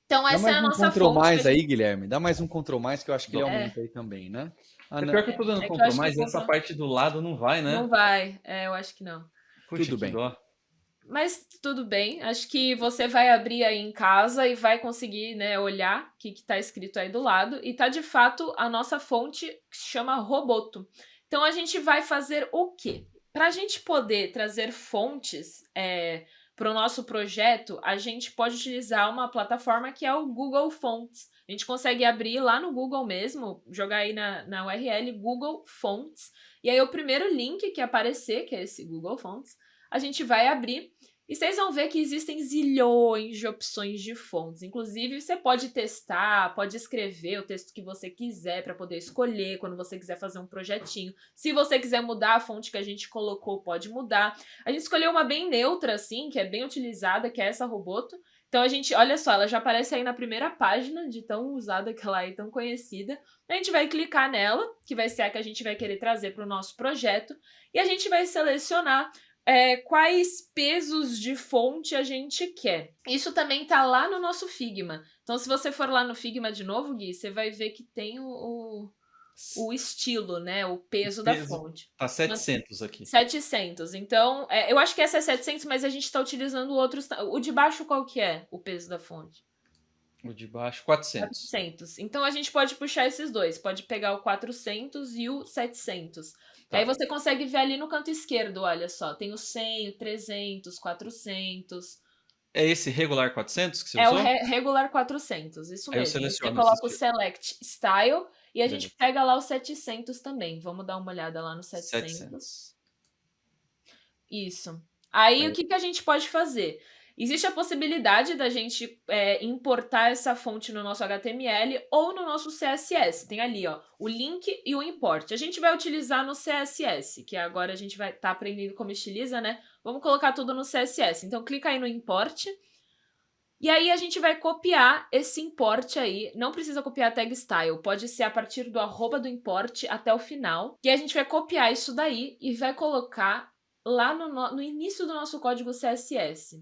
Speaker 1: Então,
Speaker 2: Dá
Speaker 1: essa é
Speaker 2: mais
Speaker 1: a
Speaker 2: um
Speaker 1: nossa
Speaker 2: Ctrl
Speaker 1: fonte.
Speaker 2: mais aí, Guilherme. Dá mais um Ctrl mais que eu acho que ele
Speaker 3: Dó.
Speaker 2: aumenta aí também, né? Ah,
Speaker 3: É
Speaker 2: não.
Speaker 3: pior que eu tô dando
Speaker 1: É que eu
Speaker 3: Ctrl+,
Speaker 1: acho que
Speaker 3: essa parte do lado não vai,
Speaker 1: não
Speaker 3: né?
Speaker 1: vai. Eu acho que não.
Speaker 3: Puxa,
Speaker 2: Tudo
Speaker 3: que
Speaker 2: bem.
Speaker 3: dó.
Speaker 1: Mas tudo bem. Acho que você vai abrir aí em casa e vai conseguir, né, olhar o que tá escrito aí do lado. E tá de fato a nossa fonte que se chama Roboto. Então a gente vai fazer o quê? Para a gente poder trazer fontes para o nosso projeto, a gente pode utilizar uma plataforma que é o Google Fonts. A gente consegue abrir lá no Google mesmo, jogar aí na URL Google Fonts. E aí o primeiro link que aparecer, que é esse Google Fonts, a gente vai abrir e vocês vão ver que existem zilhões de opções de fontes. Inclusive, você pode testar, pode escrever o texto que você quiser para poder escolher quando você quiser fazer um projetinho. Se você quiser mudar a fonte que a gente colocou, pode mudar. A gente escolheu uma bem neutra, assim, que é bem utilizada, que é essa Roboto. Então a gente, olha só, ela já aparece aí na primeira página, de tão usada que ela é e tão conhecida. A gente vai clicar nela, que vai ser a que a gente vai querer trazer para o nosso projeto, e a gente vai selecionar quais pesos de fonte a gente quer. Isso também tá lá no nosso Figma. Então, se você for lá no Figma de novo, Gui, você vai ver que tem o estilo, né? O peso da fonte.
Speaker 3: Tá 700 aqui.
Speaker 1: 700. Então, eu acho que essa é 700, mas a gente tá utilizando outros. O de baixo, qual que é o peso da fonte?
Speaker 3: O de baixo, 400.
Speaker 1: 400. Então, a gente pode puxar esses dois. Pode pegar o 400 e o 700.
Speaker 3: Tá.
Speaker 1: Aí você consegue ver ali no canto esquerdo, olha só. Tem o 100, o 300, 400.
Speaker 3: É esse regular 400 que você
Speaker 1: É o
Speaker 3: usou?
Speaker 1: regular 400, isso
Speaker 3: Aí eu
Speaker 1: mesmo. Aí você
Speaker 3: seleciono
Speaker 1: coloca o
Speaker 3: esse
Speaker 1: select style e a gente
Speaker 3: Beleza.
Speaker 1: pega lá o 700 também. Vamos dar uma olhada lá no 700.
Speaker 3: 700.
Speaker 1: Isso. Aí o
Speaker 3: Aí,
Speaker 1: que a gente pode fazer? Existe a possibilidade da gente importar essa fonte no nosso HTML ou no nosso CSS. Tem ali, ó, o link e o import. A gente vai utilizar no CSS, que agora a gente vai estar aprendendo como estiliza, né? Vamos colocar tudo no CSS. Então clica aí no import. E aí a gente vai copiar esse import aí. Não precisa copiar a tag style, pode ser a partir do arroba do import até o final. E a gente vai copiar isso daí e vai colocar lá no início do nosso código CSS.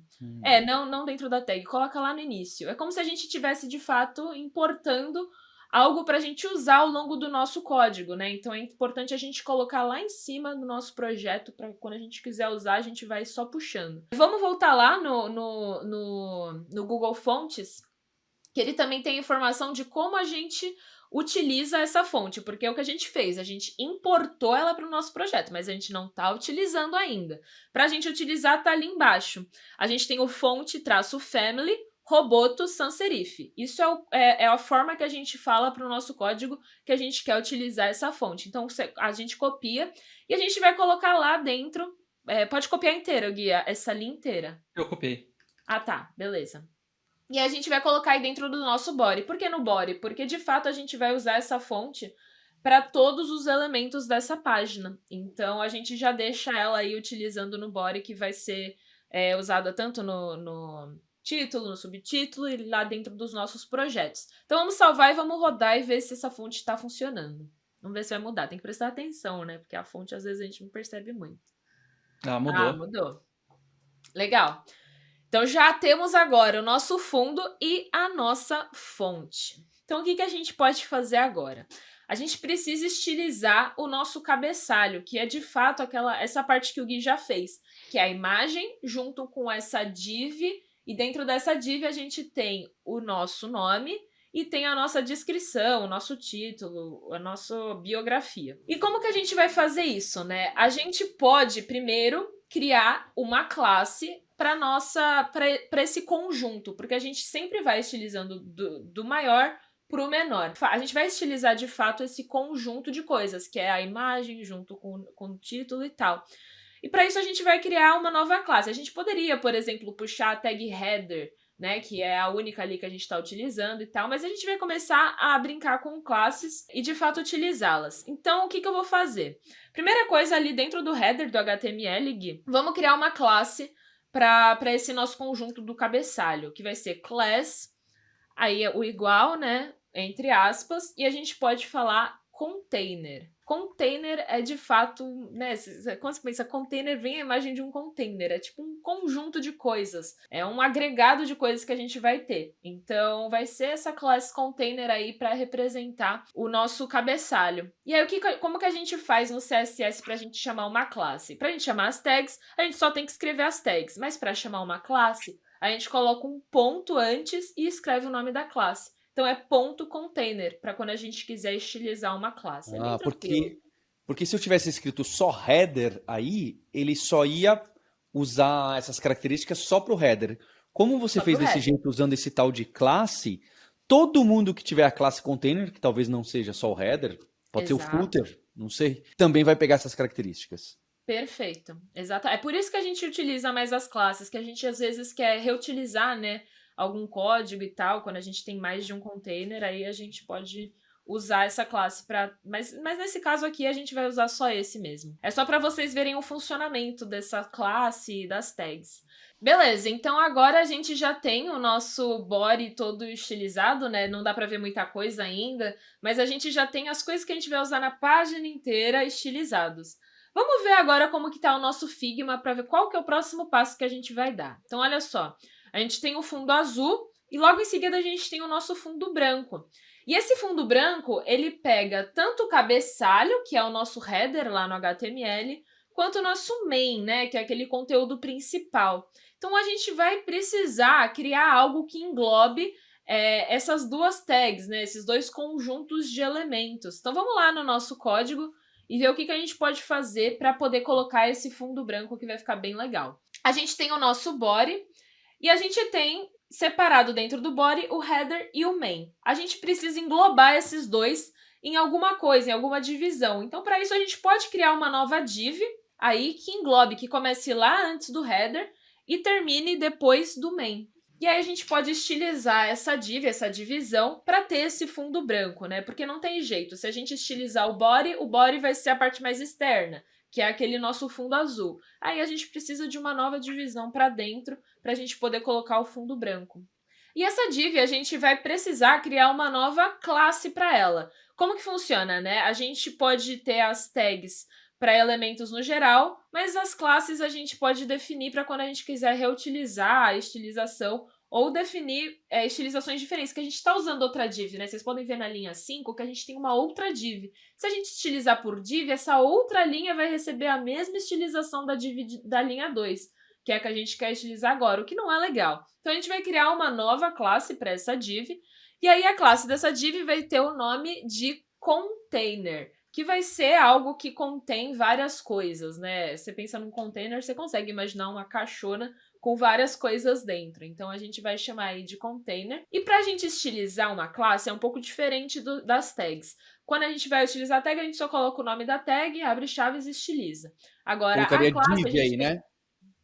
Speaker 1: Não dentro da tag, coloca lá no início. É como se a gente estivesse, de fato, importando algo para a gente usar ao longo do nosso código, né? Então é importante a gente colocar lá em cima do nosso projeto para quando a gente quiser usar, a gente vai só puxando. Vamos voltar lá no Google Fontes, que ele também tem informação de como a gente utiliza essa fonte, porque é o que a gente fez, a gente importou ela para o nosso projeto, mas a gente não está utilizando ainda. Para a gente utilizar, tá ali embaixo. A gente tem o fonte-family, Roboto sans serif. Isso é a forma que a gente fala para o nosso código que a gente quer utilizar essa fonte. Então, a gente copia e a gente vai colocar lá dentro. Pode copiar inteira, Guia, essa linha inteira.
Speaker 3: eu copiei.
Speaker 1: Ah, tá. Beleza. E a gente vai colocar aí dentro do nosso body. Por que no body? Porque, de fato, a gente vai usar essa fonte para todos os elementos dessa página. Então, a gente já deixa ela aí utilizando no body, que vai ser usada tanto no título, no subtítulo e lá dentro dos nossos projetos. Então, vamos salvar e vamos rodar e ver se essa fonte está funcionando. Vamos ver se vai mudar. Tem que prestar atenção, né? Porque a fonte, às vezes, a gente não percebe muito.
Speaker 3: Mudou.
Speaker 1: Mudou. Legal. Então, já temos agora o nosso fundo e a nossa fonte. Então, o que a gente pode fazer agora? A gente precisa estilizar o nosso cabeçalho, que é, de fato, essa parte que o Gui já fez, que é a imagem junto com essa div, e dentro dessa div a gente tem o nosso nome e tem a nossa descrição, o nosso título, a nossa biografia. E como que a gente vai fazer isso, né? A gente pode, primeiro, criar uma classe para esse conjunto, porque a gente sempre vai estilizando do maior para o menor. A gente vai estilizar de fato esse conjunto de coisas, que é a imagem junto com o título e tal. E para isso a gente vai criar uma nova classe. A gente poderia, por exemplo, puxar a tag header, né, que é a única ali que a gente está utilizando e tal, mas a gente vai começar a brincar com classes e de fato utilizá-las. Então, o que eu vou fazer? Primeira coisa, ali dentro do header do HTML, Gui, vamos criar uma classe para esse nosso conjunto do cabeçalho, que vai ser class, aí é o igual, né, entre aspas, e a gente pode falar container. Container é de fato, né? Quando você pensa container, vem a imagem de um container. É tipo um conjunto de coisas. É um agregado de coisas que a gente vai ter. Então, vai ser essa classe container aí para representar o nosso cabeçalho. E aí, como que a gente faz no CSS para a gente chamar uma classe? Para a gente chamar as tags, a gente só tem que escrever as tags. Mas para chamar uma classe, a gente coloca um ponto antes e escreve o nome da classe. Então é ponto container, para quando a gente quiser estilizar uma classe. É bem tranquilo.
Speaker 2: Porque se eu tivesse escrito só header aí, ele só ia usar essas características só para o header. Como você fez desse jeito, usando esse tal de classe, todo mundo que tiver a classe container, que talvez não seja só o header, pode ser o footer, não sei, também vai pegar essas características.
Speaker 1: Perfeito, exato. É por isso que a gente utiliza mais as classes, que a gente às vezes quer reutilizar, né, algum código e tal, quando a gente tem mais de um container, aí a gente pode usar essa classe para... Mas nesse caso aqui a gente vai usar só esse mesmo. É só para vocês verem o funcionamento dessa classe e das tags. Beleza, então agora a gente já tem o nosso body todo estilizado, né? Não dá para ver muita coisa ainda, mas a gente já tem as coisas que a gente vai usar na página inteira estilizados. Vamos ver agora como que tá o nosso Figma para ver qual que é o próximo passo que a gente vai dar. Então, olha só. A gente tem o fundo azul e logo em seguida a gente tem o nosso fundo branco. E esse fundo branco, ele pega tanto o cabeçalho, que é o nosso header lá no HTML, quanto o nosso main, né, que é aquele conteúdo principal. Então, a gente vai precisar criar algo que englobe essas duas tags, né, esses dois conjuntos de elementos. Então, vamos lá no nosso código e ver o que a gente pode fazer para poder colocar esse fundo branco que vai ficar bem legal. A gente tem o nosso body e a gente tem separado dentro do body o header e o main. A gente precisa englobar esses dois em alguma coisa, em alguma divisão. Então, para isso, a gente pode criar uma nova div aí que englobe, que comece lá antes do header e termine depois do main. E aí a gente pode estilizar essa div, essa divisão, para ter esse fundo branco, né? Porque não tem jeito. Se a gente estilizar o body vai ser a parte mais externa, que é aquele nosso fundo azul. Aí a gente precisa de uma nova divisão para dentro, para a gente poder colocar o fundo branco. E essa div, a gente vai precisar criar uma nova classe para ela. Como que funciona, né? A gente pode ter as tags para elementos no geral, mas as classes a gente pode definir para quando a gente quiser reutilizar a estilização ou definir estilizações diferentes, que a gente está usando outra div, né? Vocês podem ver na linha 5 que a gente tem uma outra div. Se a gente estilizar por div, essa outra linha vai receber a mesma estilização da div da linha 2, que é a que a gente quer estilizar agora, o que não é legal. Então a gente vai criar uma nova classe para essa div, e aí a classe dessa div vai ter o nome de container, que vai ser algo que contém várias coisas, né? Você pensa num container, você consegue imaginar uma caixona com várias coisas dentro. Então, a gente vai chamar aí de container. E para a gente estilizar uma classe, é um pouco diferente das tags. Quando a gente vai utilizar a tag, a gente só coloca o nome da tag, abre chaves e estiliza. Agora,
Speaker 2: colocaria
Speaker 1: a classe...
Speaker 2: div aí, né?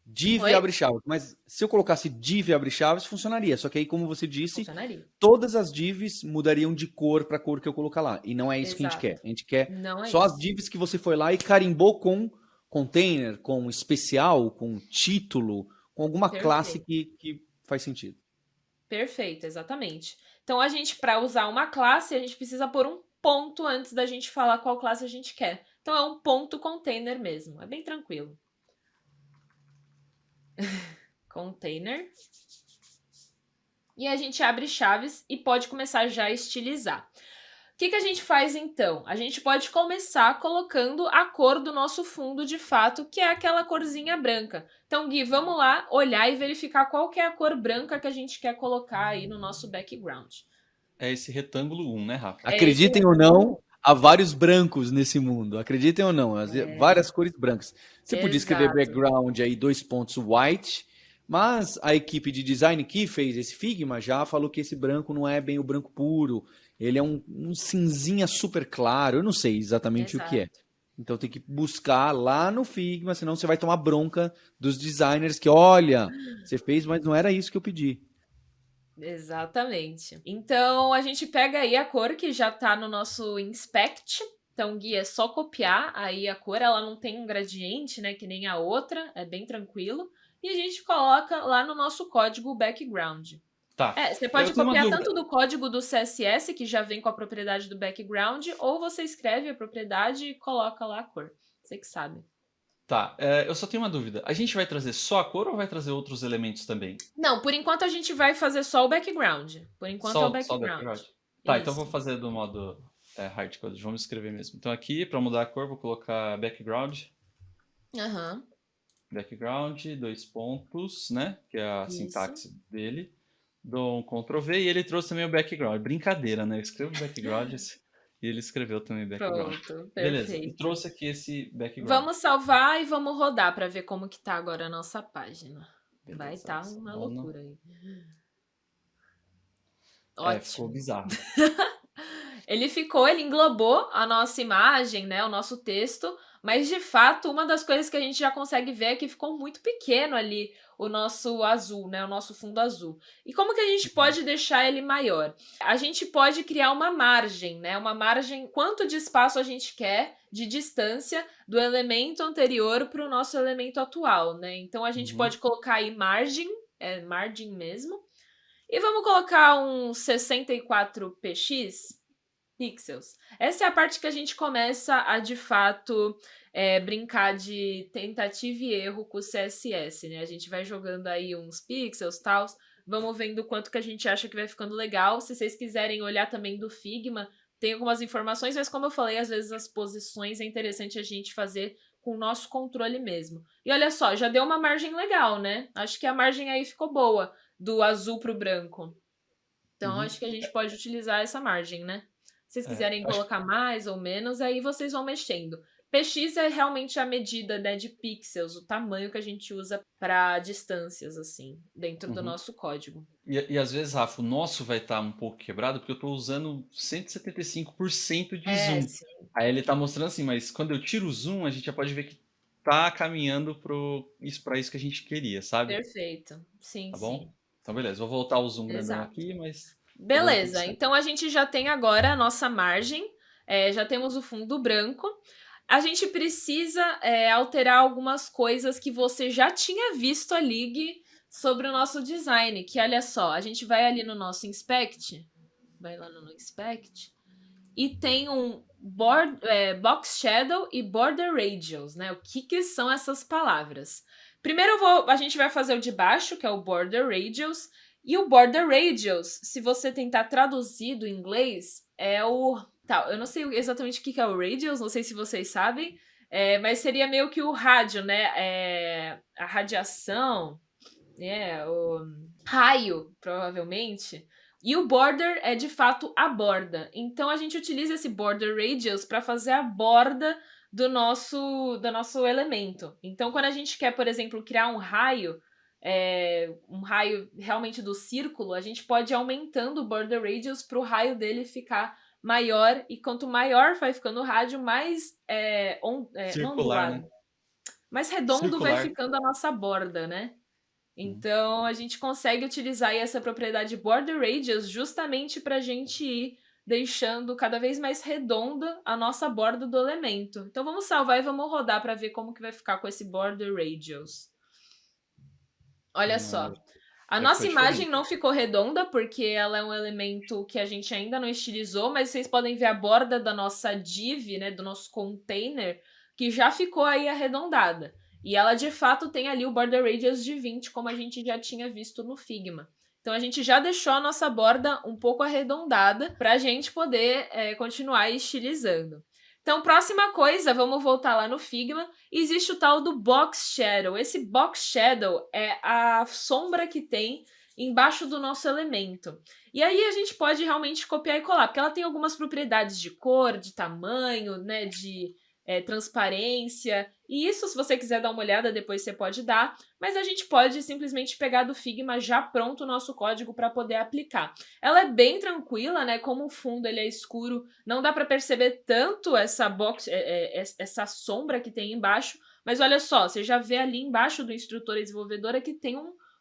Speaker 2: Div abre chaves. Mas se eu colocasse div abre chaves, funcionaria. Só que aí, como você disse, todas as divs mudariam de cor para a cor que eu colocar lá. E não é isso que a gente quer. A gente quer só as divs que você foi lá e carimbou com container, com especial, com título, com alguma classe que faz sentido.
Speaker 1: Perfeito, exatamente. Então, a gente, para usar uma classe, a gente precisa pôr um ponto antes da gente falar qual classe a gente quer. Então, é um ponto container mesmo. É bem tranquilo. Container. E a gente abre chaves e pode começar já a estilizar. O que a gente faz então? A gente pode começar colocando a cor do nosso fundo de fato, que é aquela corzinha branca. Então, Gui, vamos lá olhar e verificar qual que é a cor branca que a gente quer colocar aí no nosso background.
Speaker 3: É esse retângulo 1, né, Rafa?
Speaker 2: Acreditem ou não, há vários brancos nesse mundo. Acreditem ou não, várias cores brancas. Você podia escrever background aí, 2 pontos white, mas a equipe de design que fez esse Figma já falou que esse branco não é bem o branco puro. Ele é um cinzinha super claro, eu não sei exatamente o que é. Então tem que buscar lá no Figma, senão você vai tomar bronca dos designers que, olha, você fez, mas não era isso que eu pedi.
Speaker 1: Exatamente. Então a gente pega aí a cor que já tá no nosso inspect. Então, Gui, é só copiar aí a cor, ela não tem um gradiente, né, que nem a outra, é bem tranquilo. E a gente coloca lá no nosso código o background.
Speaker 3: Tá.
Speaker 1: Você
Speaker 3: Eu
Speaker 1: pode
Speaker 3: tenho uma
Speaker 1: copiar
Speaker 3: dúvida.
Speaker 1: tanto do código do CSS, que já vem com a propriedade do background, ou você escreve a propriedade e coloca lá a cor. Você que sabe.
Speaker 3: Tá, eu só tenho uma dúvida. A gente vai trazer só a cor ou vai trazer outros elementos também?
Speaker 1: Não, por enquanto a gente vai fazer só o background. Por enquanto é o
Speaker 3: Só o
Speaker 1: background.
Speaker 3: background? Tá, então eu vou
Speaker 1: Isso.
Speaker 3: fazer do modo hardcode. Vamos escrever mesmo. Então aqui, para mudar a cor, vou colocar background.
Speaker 1: Aham.
Speaker 3: Background, 2 pontos, né? Que é a
Speaker 1: Isso.
Speaker 3: sintaxe dele. Dou um Ctrl V e ele trouxe também o background. Brincadeira, né? Eu escrevo background e ele escreveu também background.
Speaker 1: Pronto,
Speaker 3: Beleza, e
Speaker 1: perfeito.
Speaker 3: trouxe aqui esse background.
Speaker 1: Vamos salvar e vamos rodar pra ver como que tá agora a nossa página.
Speaker 3: Beleza,
Speaker 1: Vai estar uma loucura aí.
Speaker 3: Ficou
Speaker 1: Ótimo.
Speaker 3: bizarro.
Speaker 1: Ele englobou a nossa imagem, né, o nosso texto, mas de fato uma das coisas que a gente já consegue ver é que ficou muito pequeno ali o nosso azul, né, o nosso fundo azul. E como que a gente pode deixar ele maior? A gente pode criar uma margem, né, uma margem, quanto de espaço a gente quer de distância do elemento anterior para o nosso elemento atual, né? Então a gente pode colocar aí margem, margem mesmo, e vamos colocar um 64px pixels. Essa é a parte que a gente começa a, de fato, brincar de tentativa e erro com o CSS, né? A gente vai jogando aí uns pixels e tal, vamos vendo o quanto que a gente acha que vai ficando legal. Se vocês quiserem olhar também do Figma, tem algumas informações, mas como eu falei, às vezes as posições é interessante a gente fazer com o nosso controle mesmo. E olha só, já deu uma margem legal, né? Acho que a margem aí ficou boa, do azul pro branco. Então, acho que a gente pode utilizar essa margem, né? Se vocês quiserem colocar mais ou menos, aí vocês vão mexendo. PX é realmente a medida, né, de pixels, o tamanho que a gente usa para distâncias, assim, dentro do nosso código.
Speaker 3: E às vezes, Rafa, o nosso vai estar um pouco quebrado porque eu estou usando 175% de zoom.
Speaker 1: Sim.
Speaker 3: Aí ele está mostrando assim, mas quando eu tiro o zoom, a gente já pode ver que tá caminhando para isso que a gente queria, sabe?
Speaker 1: Perfeito. Sim,
Speaker 3: Tá
Speaker 1: sim.
Speaker 3: bom? Então, beleza. Vou voltar o zoom grandão
Speaker 1: Exato.
Speaker 3: aqui, mas...
Speaker 1: Beleza, então a gente já tem agora a nossa margem, já temos o fundo branco. A gente precisa alterar algumas coisas que você já tinha visto ali, Gui, sobre o nosso design, que olha só, a gente vai ali no nosso Inspect, vai lá no Inspect, e tem um Box Shadow e Border Radius, né? O que são essas palavras? Primeiro a gente vai fazer o de baixo, que é o Border Radius, e o Border Radius, se você tentar traduzir do inglês, é o... Tá, eu não sei exatamente o que é o Radius, não sei se vocês sabem, mas seria meio que o rádio, né? A radiação, o raio, provavelmente. E o border é, de fato, a borda. Então, a gente utiliza esse border radius para fazer a borda do nosso elemento. Então, quando a gente quer, por exemplo, criar um raio realmente do círculo, a gente pode ir aumentando o border radius para o raio dele ficar maior, e quanto maior vai ficando o rádio, mais
Speaker 3: circular,
Speaker 1: ondulado,
Speaker 3: né?
Speaker 1: mais redondo
Speaker 3: Circular.
Speaker 1: vai ficando a nossa borda, né? Então, a gente consegue utilizar aí essa propriedade Border Radius justamente para a gente ir deixando cada vez mais redonda a nossa borda do elemento. Então, vamos salvar e vamos rodar para ver como que vai ficar com esse Border Radius. Olha só. A nossa imagem não ficou redonda, porque ela é um elemento que a gente ainda não estilizou, mas vocês podem ver a borda da nossa div, né, do nosso container, que já ficou aí arredondada. E ela, de fato, tem ali o border radius de 20, como a gente já tinha visto no Figma. Então, a gente já deixou a nossa borda um pouco arredondada para a gente poder continuar estilizando. Então, próxima coisa, vamos voltar lá no Figma, existe o tal do Box Shadow. Esse Box Shadow é a sombra que tem embaixo do nosso elemento. E aí a gente pode realmente copiar e colar, porque ela tem algumas propriedades de cor, de tamanho, né, de transparência, e isso, se você quiser dar uma olhada, depois você pode dar, mas a gente pode simplesmente pegar do Figma já pronto o nosso código para poder aplicar. Ela é bem tranquila, né? Como o fundo ele é escuro, não dá para perceber tanto essa sombra que tem embaixo, mas olha só, você já vê ali embaixo do instrutor e desenvolvedora que tem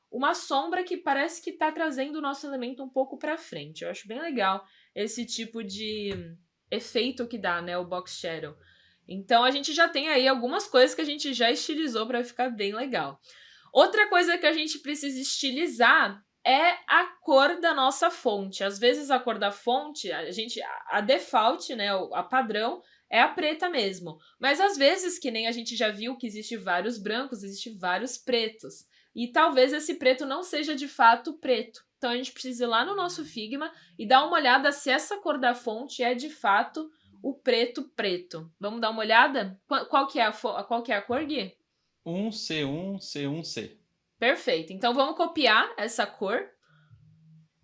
Speaker 1: uma sombra que parece que está trazendo o nosso elemento um pouco para frente. Eu acho bem legal esse tipo de efeito que dá, né? O Box Shadow. Então, a gente já tem aí algumas coisas que a gente já estilizou para ficar bem legal. Outra coisa que a gente precisa estilizar é a cor da nossa fonte. Às vezes a cor da fonte, a default, né, a padrão, é a preta mesmo. Mas às vezes, que nem a gente já viu que existe vários brancos, existe vários pretos. E talvez esse preto não seja de fato preto. Então a gente precisa ir lá no nosso Figma e dar uma olhada se essa cor da fonte é de fato o preto preto. Vamos dar uma olhada? Qual que é a cor, Gui?
Speaker 3: 1C1C1C.
Speaker 1: Perfeito. Então vamos copiar essa cor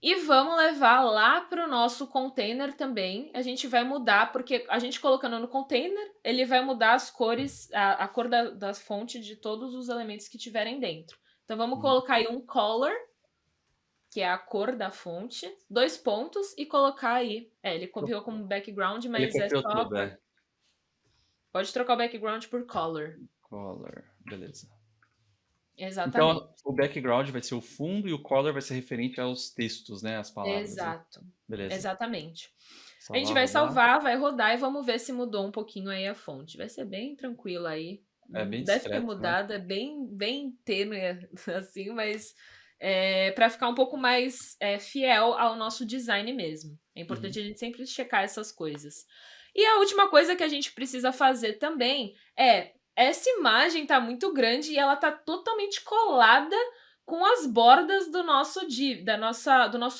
Speaker 1: e vamos levar lá para o nosso container também. A gente vai mudar, porque a gente colocando no container, ele vai mudar as cores, a cor da fonte de todos os elementos que tiverem dentro. Então vamos colocar aí um color, que é a cor da fonte, 2 pontos, e colocar aí. Ele copiou como background, mas é só...
Speaker 3: Tudo,
Speaker 1: Pode trocar o background por color.
Speaker 3: Color, beleza.
Speaker 1: Exatamente.
Speaker 3: Então, o background vai ser o fundo e o color vai ser referente aos textos, né? As palavras.
Speaker 1: Exato.
Speaker 3: Né? Beleza.
Speaker 1: Exatamente.
Speaker 3: Salvar,
Speaker 1: a gente vai salvar, vai rodar e vamos ver se mudou um pouquinho aí a fonte. Vai ser bem tranquilo aí.
Speaker 3: Bem
Speaker 1: Deve
Speaker 3: discreto,
Speaker 1: ter mudado, né? É bem tênue, assim, mas para ficar um pouco mais fiel ao nosso design mesmo. É importante a gente sempre checar essas coisas. E a última coisa que a gente precisa fazer também essa imagem tá muito grande e ela tá totalmente colada com as bordas do nosso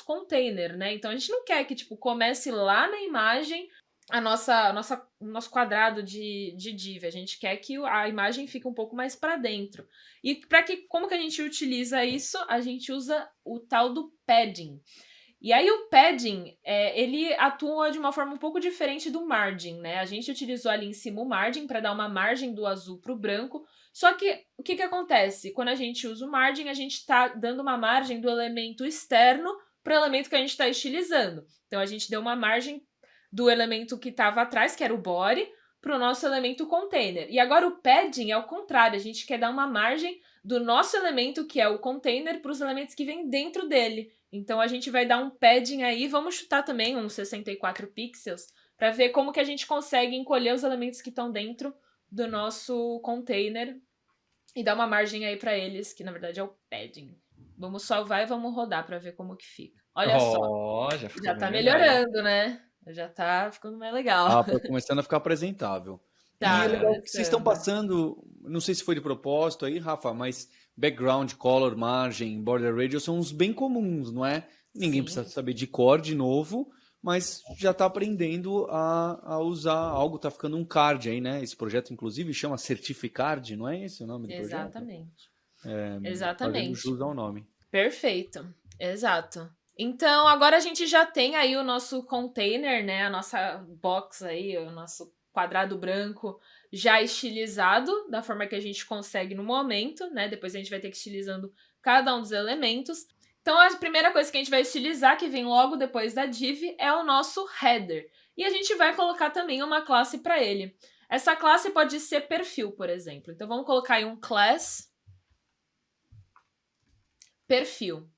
Speaker 1: container, né? Então a gente não quer que comece lá na imagem o nosso quadrado de div. A gente quer que a imagem fique um pouco mais para dentro. E como que a gente utiliza isso? A gente usa o tal do padding. E aí o padding, ele atua de uma forma um pouco diferente do margin, né? A gente utilizou ali em cima o margin para dar uma margem do azul para o branco. Só que o que acontece? Quando a gente usa o margin, a gente está dando uma margem do elemento externo para o elemento que a gente está estilizando. Então a gente deu uma margem do elemento que estava atrás, que era o body, para o nosso elemento container. E agora o padding é o contrário, a gente quer dar uma margem do nosso elemento, que é o container, para os elementos que vêm dentro dele. Então a gente vai dar um padding aí, vamos chutar também uns 64 pixels, para ver como que a gente consegue encolher os elementos que estão dentro do nosso container e dar uma margem aí para eles, que na verdade é o padding. Vamos salvar e vamos rodar para ver como que fica. Olha só, já tá melhorando, né? Já tá ficando mais legal.
Speaker 2: Tá começando a ficar apresentável.
Speaker 1: Tá,
Speaker 2: e é legal que vocês estão passando, não sei se foi de propósito aí, Rafa, mas background, color, margem, border radius são uns bem comuns, não é? Ninguém precisa saber de cor de novo, mas já está aprendendo a usar algo, tá ficando um card aí, né? Esse projeto, inclusive, chama Certificard, não é esse o nome do projeto?
Speaker 1: Exatamente.
Speaker 2: Fazendo jus ao nome.
Speaker 1: Perfeito, exato. Então, agora a gente já tem aí o nosso container, né? A nossa box aí, o nosso quadrado branco já estilizado, da forma que a gente consegue no momento, né? Depois a gente vai ter que ir estilizando cada um dos elementos. Então, a primeira coisa que a gente vai estilizar, que vem logo depois da div, é o nosso header. E a gente vai colocar também uma classe para ele. Essa classe pode ser perfil, por exemplo. Então, vamos colocar aí um class perfil.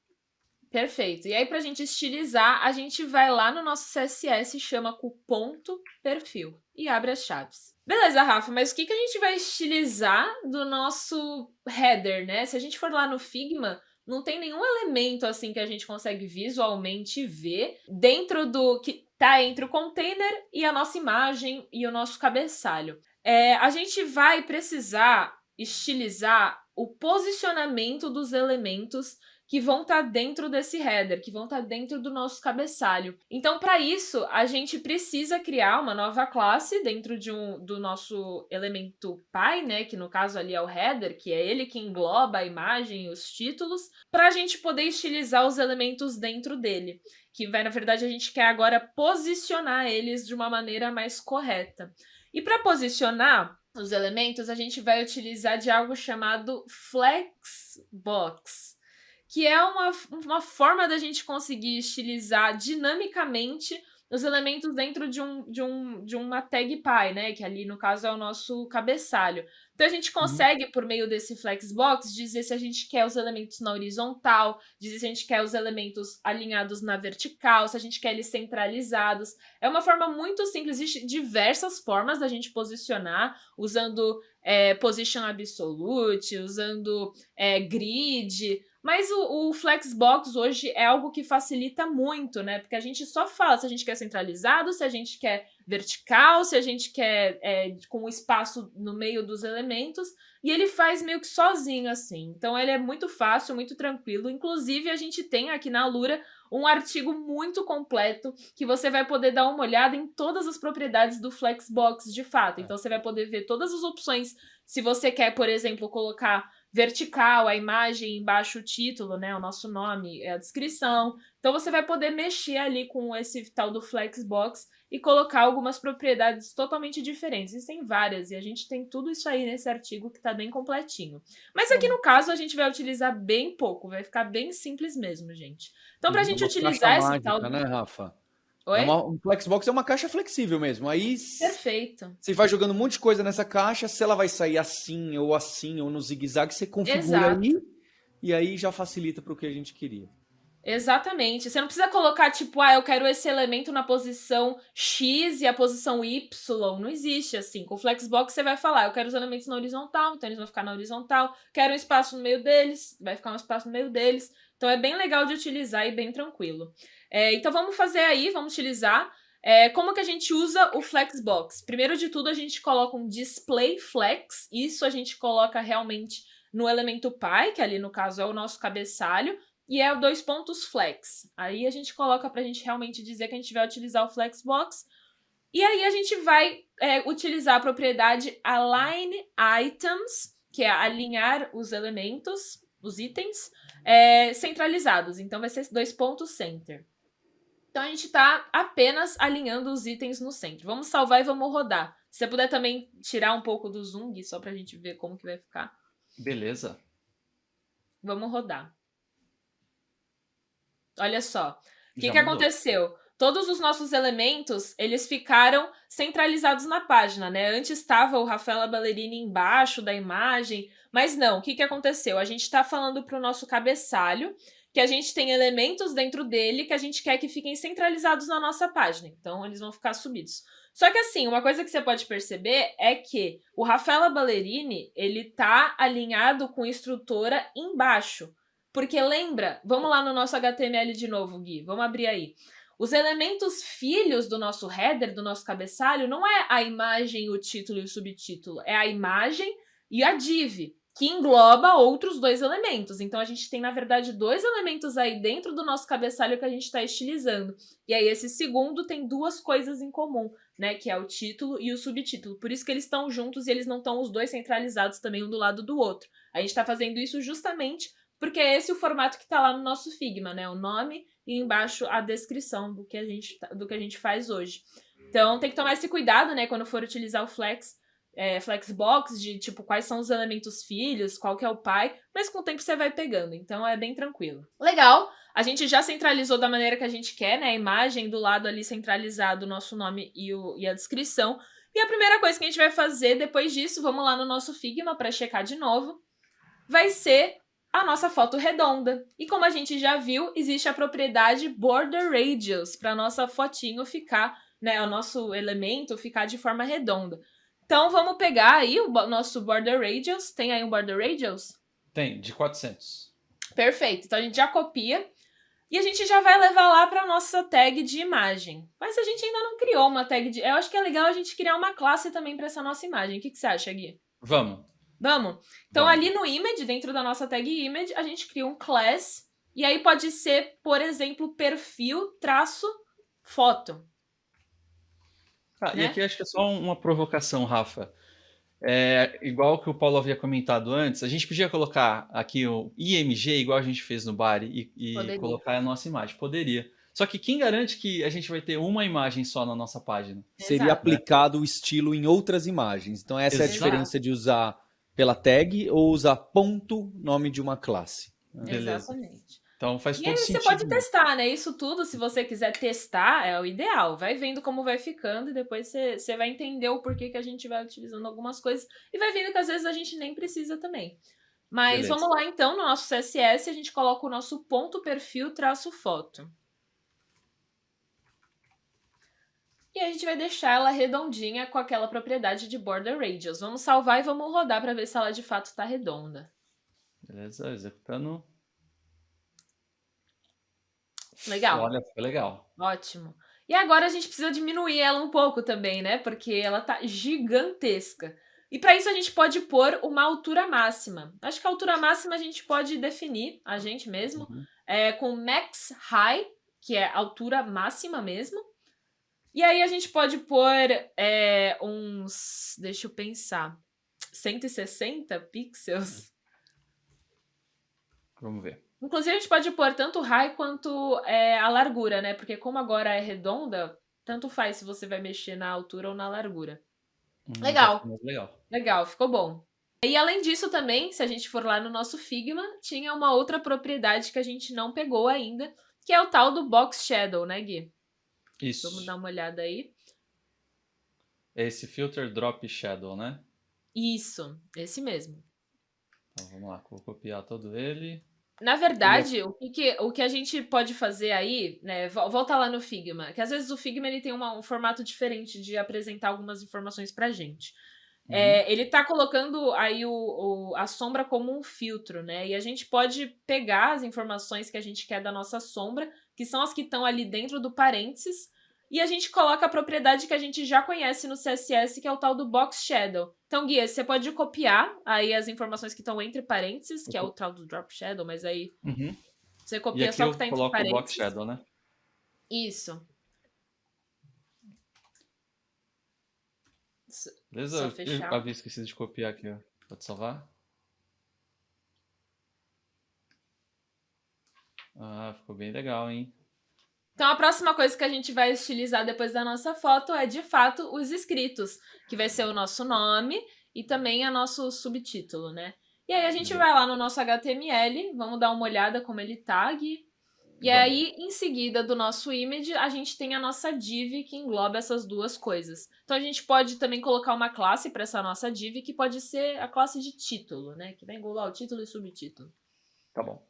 Speaker 1: Perfeito. E aí, pra gente estilizar, a gente vai lá no nosso CSS, chama com ponto perfil e abre as chaves. Beleza, Rafa, mas o que a gente vai estilizar do nosso header, né? Se a gente for lá no Figma, não tem nenhum elemento assim que a gente consegue visualmente ver dentro do que tá entre o container e a nossa imagem e o nosso cabeçalho. A gente vai precisar estilizar o posicionamento dos elementos que vão estar dentro desse header, que vão estar dentro do nosso cabeçalho. Então, para isso, a gente precisa criar uma nova classe dentro do nosso elemento pai, né, que no caso ali é o header, que é ele que engloba a imagem e os títulos, para a gente poder estilizar os elementos dentro dele, que vai, na verdade, a gente quer agora posicionar eles de uma maneira mais correta. E para posicionar os elementos, a gente vai utilizar de algo chamado Flexbox, que é uma forma da gente conseguir estilizar dinamicamente os elementos dentro de uma tag py, né? Que ali, no caso, é o nosso cabeçalho. Então, a gente consegue, por meio desse Flexbox, dizer se a gente quer os elementos na horizontal, dizer se a gente quer os elementos alinhados na vertical, se a gente quer eles centralizados. É uma forma muito simples, existem diversas formas da gente posicionar, usando Position Absolute, usando grid, Mas o Flexbox hoje é algo que facilita muito, né? Porque a gente só fala se a gente quer centralizado, se a gente quer vertical, se a gente quer com espaço no meio dos elementos, e ele faz meio que sozinho, assim. Então ele é muito fácil, muito tranquilo. Inclusive, a gente tem aqui na Alura um artigo muito completo que você vai poder dar uma olhada em todas as propriedades do Flexbox de fato. Então você vai poder ver todas as opções. Se você quer, por exemplo, colocar vertical, a imagem embaixo o título, né, o nosso nome, a descrição. Então você vai poder mexer ali com esse tal do Flexbox e colocar algumas propriedades totalmente diferentes. Existem várias, e a gente tem tudo isso aí nesse artigo que tá bem completinho. Mas aqui no caso a gente vai utilizar bem pouco, vai ficar bem simples mesmo, gente. Então pra gente utilizar esse tal do...
Speaker 2: né, Rafa?
Speaker 1: Oi?
Speaker 2: Um Flexbox é uma caixa flexível mesmo. Aí
Speaker 1: Perfeito.
Speaker 2: você vai jogando um monte de coisa nessa caixa, se ela vai sair assim, ou no zigue-zague, você configura aí, e aí já facilita para o que a gente queria.
Speaker 1: Exatamente. Você não precisa colocar, tipo, eu quero esse elemento na posição X e a posição Y. Não existe assim. Com o Flexbox você vai falar, eu quero os elementos na horizontal, então eles vão ficar na horizontal. Quero um espaço no meio deles, vai ficar um espaço no meio deles. Então é bem legal de utilizar e bem tranquilo. Então vamos fazer aí, vamos utilizar. Como que a gente usa o Flexbox? Primeiro de tudo, a gente coloca um display flex. Isso a gente coloca realmente no elemento pi, que ali no caso é o nosso cabeçalho. E é o 2 pontos flex. Aí a gente coloca pra gente realmente dizer que a gente vai utilizar o Flexbox. E aí a gente vai utilizar a propriedade align items, que é alinhar os elementos, os itens, centralizados. Então vai ser 2 pontos center. Então a gente está apenas alinhando os itens no centro. Vamos salvar e vamos rodar. Se você puder também tirar um pouco do zoom, Gui, só pra gente ver como que vai ficar.
Speaker 3: Beleza.
Speaker 1: Vamos rodar. Olha só. O que aconteceu? Todos os nossos elementos, eles ficaram centralizados na página, né? Antes estava o Rafaela Ballerini embaixo da imagem, mas não. O que aconteceu? A gente está falando para o nosso cabeçalho que a gente tem elementos dentro dele que a gente quer que fiquem centralizados na nossa página. Então, eles vão ficar subidos. Só que assim, uma coisa que você pode perceber é que o Rafaela Ballerini, ele tá alinhado com instrutora embaixo. Porque lembra, vamos lá no nosso HTML de novo, Gui, vamos abrir aí. Os elementos filhos do nosso header, do nosso cabeçalho, não é a imagem, o título e o subtítulo, é a imagem e a div, que engloba outros 2 elementos. Então a gente tem, na verdade, 2 elementos aí dentro do nosso cabeçalho que a gente está estilizando. E aí esse segundo tem 2 coisas em comum, né, que é o título e o subtítulo. Por isso que eles estão juntos e eles não estão os 2 centralizados também um do lado do outro. A gente está fazendo isso justamente porque é esse o formato que está lá no nosso Figma, né? O nome e embaixo a descrição do que a gente faz hoje. Então tem que tomar esse cuidado, né? Quando for utilizar o Flexbox, de tipo quais são os elementos filhos, qual que é o pai, mas com o tempo você vai pegando, então é bem tranquilo. Legal, a gente já centralizou da maneira que a gente quer, né? A imagem do lado ali centralizado, o nosso nome e a descrição. E a primeira coisa que a gente vai fazer depois disso, vamos lá no nosso Figma para checar de novo, vai ser a nossa foto redonda. E como a gente já viu, existe a propriedade border radius para nossa fotinho ficar, né, o nosso elemento ficar de forma redonda. Então vamos pegar aí o nosso border radius. Tem aí um border radius?
Speaker 3: Tem, de 400.
Speaker 1: Perfeito. Então a gente já copia e a gente já vai levar lá para nossa tag de imagem. Mas a gente ainda não criou uma tag de... Eu acho que é legal a gente criar uma classe também para essa nossa imagem. O que você acha, Gui?
Speaker 3: Vamos.
Speaker 1: Vamos? Então, ali no image, dentro da nossa tag image, a gente cria um class. E aí pode ser, por exemplo, perfil-foto.
Speaker 3: Né?
Speaker 1: E
Speaker 3: aqui acho que é só uma provocação, Rafa. Igual que o Paulo havia comentado antes, a gente podia colocar aqui o IMG, igual a gente fez no Bari, e colocar a nossa imagem. Poderia. Só que quem garante que a gente vai ter uma imagem só na nossa página?
Speaker 2: Seria aplicado o estilo em outras imagens. Então essa é a diferença de usar pela tag ou usar ponto, nome de uma classe.
Speaker 1: Beleza. Exatamente.
Speaker 3: Então faz todo sentido.
Speaker 1: E aí você pode testar, né? Isso tudo, se você quiser testar, é o ideal. Vai vendo como vai ficando e depois você vai entender o porquê que a gente vai utilizando algumas coisas. E vai vendo que às vezes a gente nem precisa também. Mas beleza. Vamos lá então, no nosso CSS, a gente coloca o nosso ponto perfil traço foto. E a gente vai deixar ela redondinha com aquela propriedade de border radius. Vamos salvar e vamos rodar para ver se ela de fato está redonda.
Speaker 3: Beleza, executando.
Speaker 1: Legal.
Speaker 3: Olha, ficou legal.
Speaker 1: Ótimo. E agora a gente precisa diminuir ela um pouco também, né? Porque ela tá gigantesca. E para isso a gente pode pôr uma altura máxima. Acho que a altura máxima a gente pode definir, a gente mesmo,
Speaker 3: Uhum.
Speaker 1: com max high, que é altura máxima mesmo. E aí a gente pode pôr uns, deixa eu pensar, 160 pixels.
Speaker 3: Vamos ver.
Speaker 1: Inclusive, a gente pode pôr tanto o high quanto a largura, né? Porque como agora é redonda, tanto faz se você vai mexer na altura ou na largura.
Speaker 3: Já ficou
Speaker 1: Legal,
Speaker 3: mais legal.
Speaker 1: legal, ficou bom. E além disso também, se a gente for lá no nosso Figma, tinha uma outra propriedade que a gente não pegou ainda, que é o tal do Box Shadow, né, Gui? Vamos
Speaker 3: Isso.
Speaker 1: dar uma olhada aí.
Speaker 3: É esse Filter Drop Shadow, né?
Speaker 1: Isso, esse mesmo.
Speaker 3: Então vamos lá, vou copiar todo ele.
Speaker 1: Na
Speaker 3: Ele é...
Speaker 1: verdade, o que a gente pode fazer aí, né? Volta lá no Figma, que às vezes o Figma ele tem um formato diferente de apresentar algumas informações pra gente.
Speaker 3: Uhum.
Speaker 1: Ele tá colocando aí a sombra como um filtro, né? E a gente pode pegar as informações que a gente quer da nossa sombra, que são as que estão ali dentro do parênteses, e a gente coloca a propriedade que a gente já conhece no CSS, que é o tal do Box Shadow. Então, Guia, você pode copiar aí as informações que estão entre parênteses, que é o tal do Drop Shadow, mas aí
Speaker 3: Uhum.
Speaker 1: você
Speaker 3: E
Speaker 1: copia
Speaker 3: aqui
Speaker 1: só o que
Speaker 3: eu
Speaker 1: tá entre
Speaker 3: coloco o Box
Speaker 1: parênteses.
Speaker 3: Shadow, né?
Speaker 1: Isso.
Speaker 3: Beleza?
Speaker 1: Só
Speaker 3: Eu
Speaker 1: fechar.
Speaker 3: havia esquecido de copiar aqui, ó. Pode salvar? Ah, ficou bem legal, hein?
Speaker 1: Então, a próxima coisa que a gente vai estilizar depois da nossa foto é, de fato, os escritos, que vai ser o nosso nome e também o nosso subtítulo, né? E aí a gente
Speaker 3: Beleza.
Speaker 1: vai lá no nosso HTML, vamos dar uma olhada como ele tá, Gui. E
Speaker 3: Vamos.
Speaker 1: aí, em seguida do nosso image, a gente tem a nossa div que engloba essas duas coisas. Então, a gente pode também colocar uma classe para essa nossa div, que pode ser a classe de título, né? Que vai englobar o título e subtítulo.
Speaker 3: Tá bom.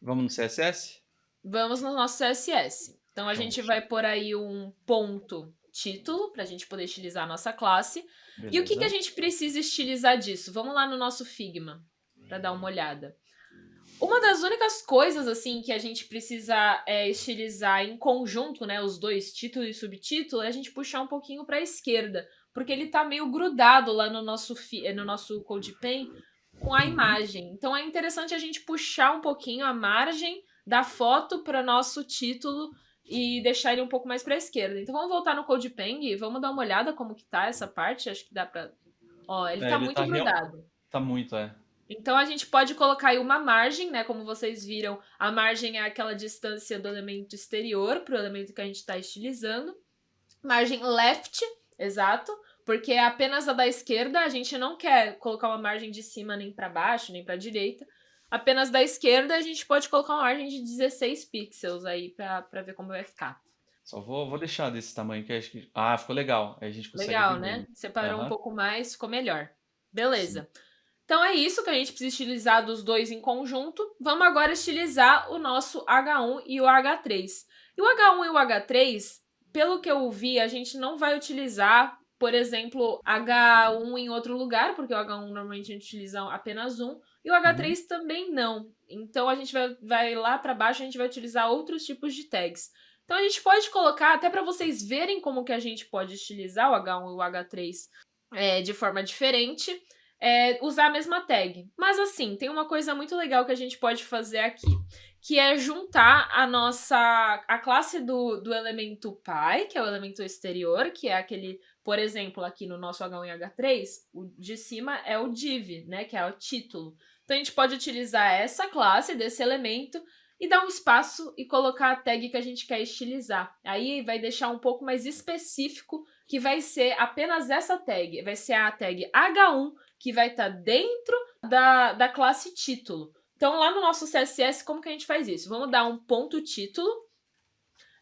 Speaker 3: Vamos no CSS?
Speaker 1: Vamos no nosso CSS. Então a
Speaker 3: Então,
Speaker 1: gente vai pôr aí um ponto título para a gente poder estilizar a nossa classe. E o que a
Speaker 3: beleza.
Speaker 1: gente precisa estilizar disso? Vamos lá no nosso Figma para dar uma olhada. Uma das únicas coisas assim que a gente precisa estilizar em conjunto, né, os dois, título e subtítulo, é a gente puxar um pouquinho para a esquerda, porque ele tá meio grudado lá no nosso CodePen com a imagem. Então é interessante a gente puxar um pouquinho a margem da foto para nosso título e deixar ele um pouco mais para a esquerda. Então vamos voltar no CodePen e vamos dar uma olhada como que tá essa parte. Acho que dá para. Ó, ele tá
Speaker 3: Ele
Speaker 1: muito grudado.
Speaker 3: tá muito,
Speaker 1: Então a gente pode colocar aí uma margem, né? Como vocês viram, a margem é aquela distância do elemento exterior para o elemento que a gente está estilizando. Margem left, exato, porque é apenas a da esquerda, a gente não quer colocar uma margem de cima nem para baixo, nem para direita. Apenas da esquerda a gente pode colocar uma margem de 16 pixels aí para ver como vai ficar.
Speaker 3: Só vou deixar desse tamanho que acho que. Ah, ficou legal. Aí a gente consegue
Speaker 1: Legal,
Speaker 3: ver
Speaker 1: né?
Speaker 3: bem.
Speaker 1: Separou um
Speaker 3: Aham.
Speaker 1: pouco mais, ficou melhor.
Speaker 3: Sim.
Speaker 1: Beleza. Então é isso que a gente precisa estilizar dos dois em conjunto. Vamos agora estilizar o nosso H1 e o H3. E o H1 e o H3, pelo que eu vi, a gente não vai utilizar, por exemplo, H1 em outro lugar, porque o H1 normalmente a gente utiliza apenas um, e o
Speaker 3: Uhum.
Speaker 1: H3 também não. Então a gente vai lá para baixo, a gente vai utilizar outros tipos de tags. Então a gente pode colocar, até para vocês verem como que a gente pode estilizar o H1 e o H3 de forma diferente, usar a mesma tag. Mas assim, tem uma coisa muito legal que a gente pode fazer aqui, que é juntar a classe do elemento pi, que é o elemento exterior, que é aquele, por exemplo, aqui no nosso H1 e H3, o de cima é o div, né, que é o título. Então a gente pode utilizar essa classe desse elemento e dar um espaço e colocar a tag que a gente quer estilizar. Aí vai deixar um pouco mais específico, que vai ser apenas essa tag. Vai ser a tag H1, que vai estar dentro da classe título. Então, lá no nosso CSS, como que a gente faz isso? Vamos dar um ponto título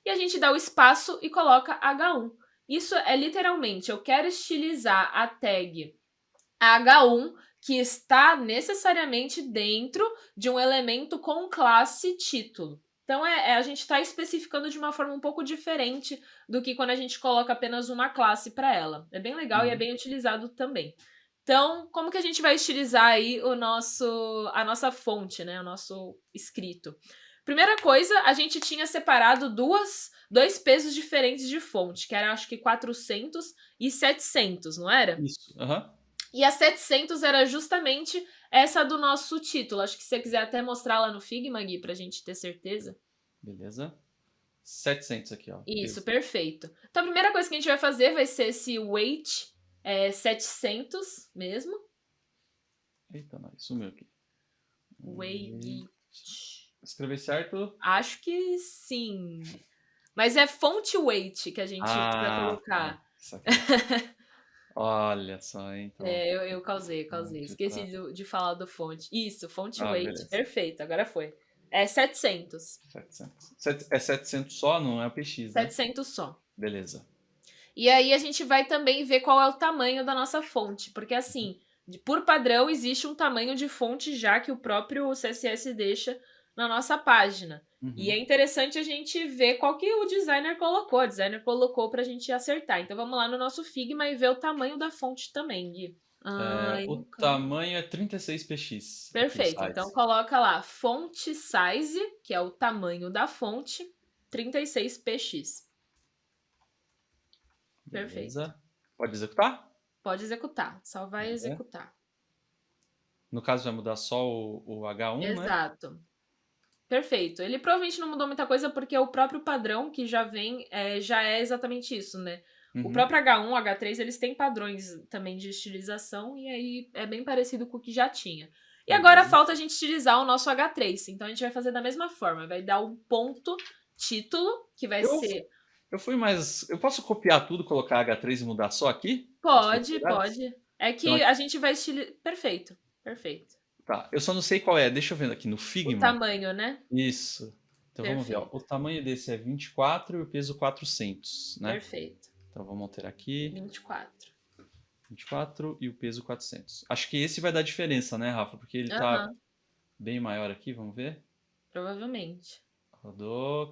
Speaker 1: e a gente dá o espaço e coloca H1. Isso é literalmente, eu quero estilizar a tag H1 que está necessariamente dentro de um elemento com classe título. Então, a gente está especificando de uma forma um pouco diferente do que quando a gente coloca apenas uma classe para ela. É bem legal e é bem utilizado também. Então, como que a gente vai estilizar aí a nossa fonte, né? O nosso escrito? Primeira coisa, a gente tinha separado dois pesos diferentes de fonte, que era acho que 400 e 700, não era?
Speaker 3: Isso. Aham.
Speaker 1: E a 700 era justamente essa do nosso título. Acho que se você quiser até mostrar lá no Figma, Gui, pra gente ter certeza.
Speaker 3: Beleza. 700 aqui, ó.
Speaker 1: Isso, perfeito. Então a primeira coisa que a gente vai fazer vai ser esse weight 700 mesmo.
Speaker 3: Eita, não, sumiu aqui.
Speaker 1: Weight.
Speaker 3: Escrever certo?
Speaker 1: Acho que sim. Mas é font weight que a gente vai colocar.
Speaker 3: Isso aqui. Olha só, então.
Speaker 1: Eu causei. Esqueci de falar do fonte. Isso, font weight.
Speaker 3: Beleza.
Speaker 1: Perfeito, agora foi. É 700.
Speaker 3: 700. É 700 só, não é o PX, né?
Speaker 1: 700 só.
Speaker 3: Beleza.
Speaker 1: E aí a gente vai também ver qual é o tamanho da nossa fonte. Porque assim, por padrão, existe um tamanho de fonte já que o próprio CSS deixa na nossa página.
Speaker 3: Uhum.
Speaker 1: E é interessante a gente ver qual que o designer colocou. O designer colocou pra gente acertar. Então vamos lá no nosso Figma e ver o tamanho da fonte também, Gui.
Speaker 3: O tamanho é 36px.
Speaker 1: Perfeito. Então coloca lá font size, que é o tamanho da fonte, 36px. Perfeito.
Speaker 3: Beleza. Pode executar?
Speaker 1: Pode executar. Só vai executar.
Speaker 3: No caso, vai mudar só o H1, né?
Speaker 1: Exato. Perfeito. Ele provavelmente não mudou muita coisa porque o próprio padrão que já vem já é exatamente isso, né? O próprio H1, H3, eles têm padrões também de estilização e aí é bem parecido com o que já tinha. E agora falta a gente estilizar o nosso H3. Então a gente vai fazer da mesma forma. Vai dar um ponto título, que vai ser...
Speaker 3: Eu posso copiar tudo, colocar H3 e mudar só aqui?
Speaker 1: Pode. É que
Speaker 3: então,
Speaker 1: a gente vai estilizar... Perfeito.
Speaker 3: Tá, eu só não sei qual é. Deixa eu ver aqui no Figma.
Speaker 1: O tamanho, né?
Speaker 3: Isso. Então vamos ver. Ó. O tamanho desse é 24 e o peso 400, né?
Speaker 1: Perfeito.
Speaker 3: Então vamos alterar aqui.
Speaker 1: 24
Speaker 3: e o peso 400. Acho que esse vai dar diferença, né, Rafa? Porque ele tá bem maior aqui. Vamos ver?
Speaker 1: Provavelmente.
Speaker 3: Rodou,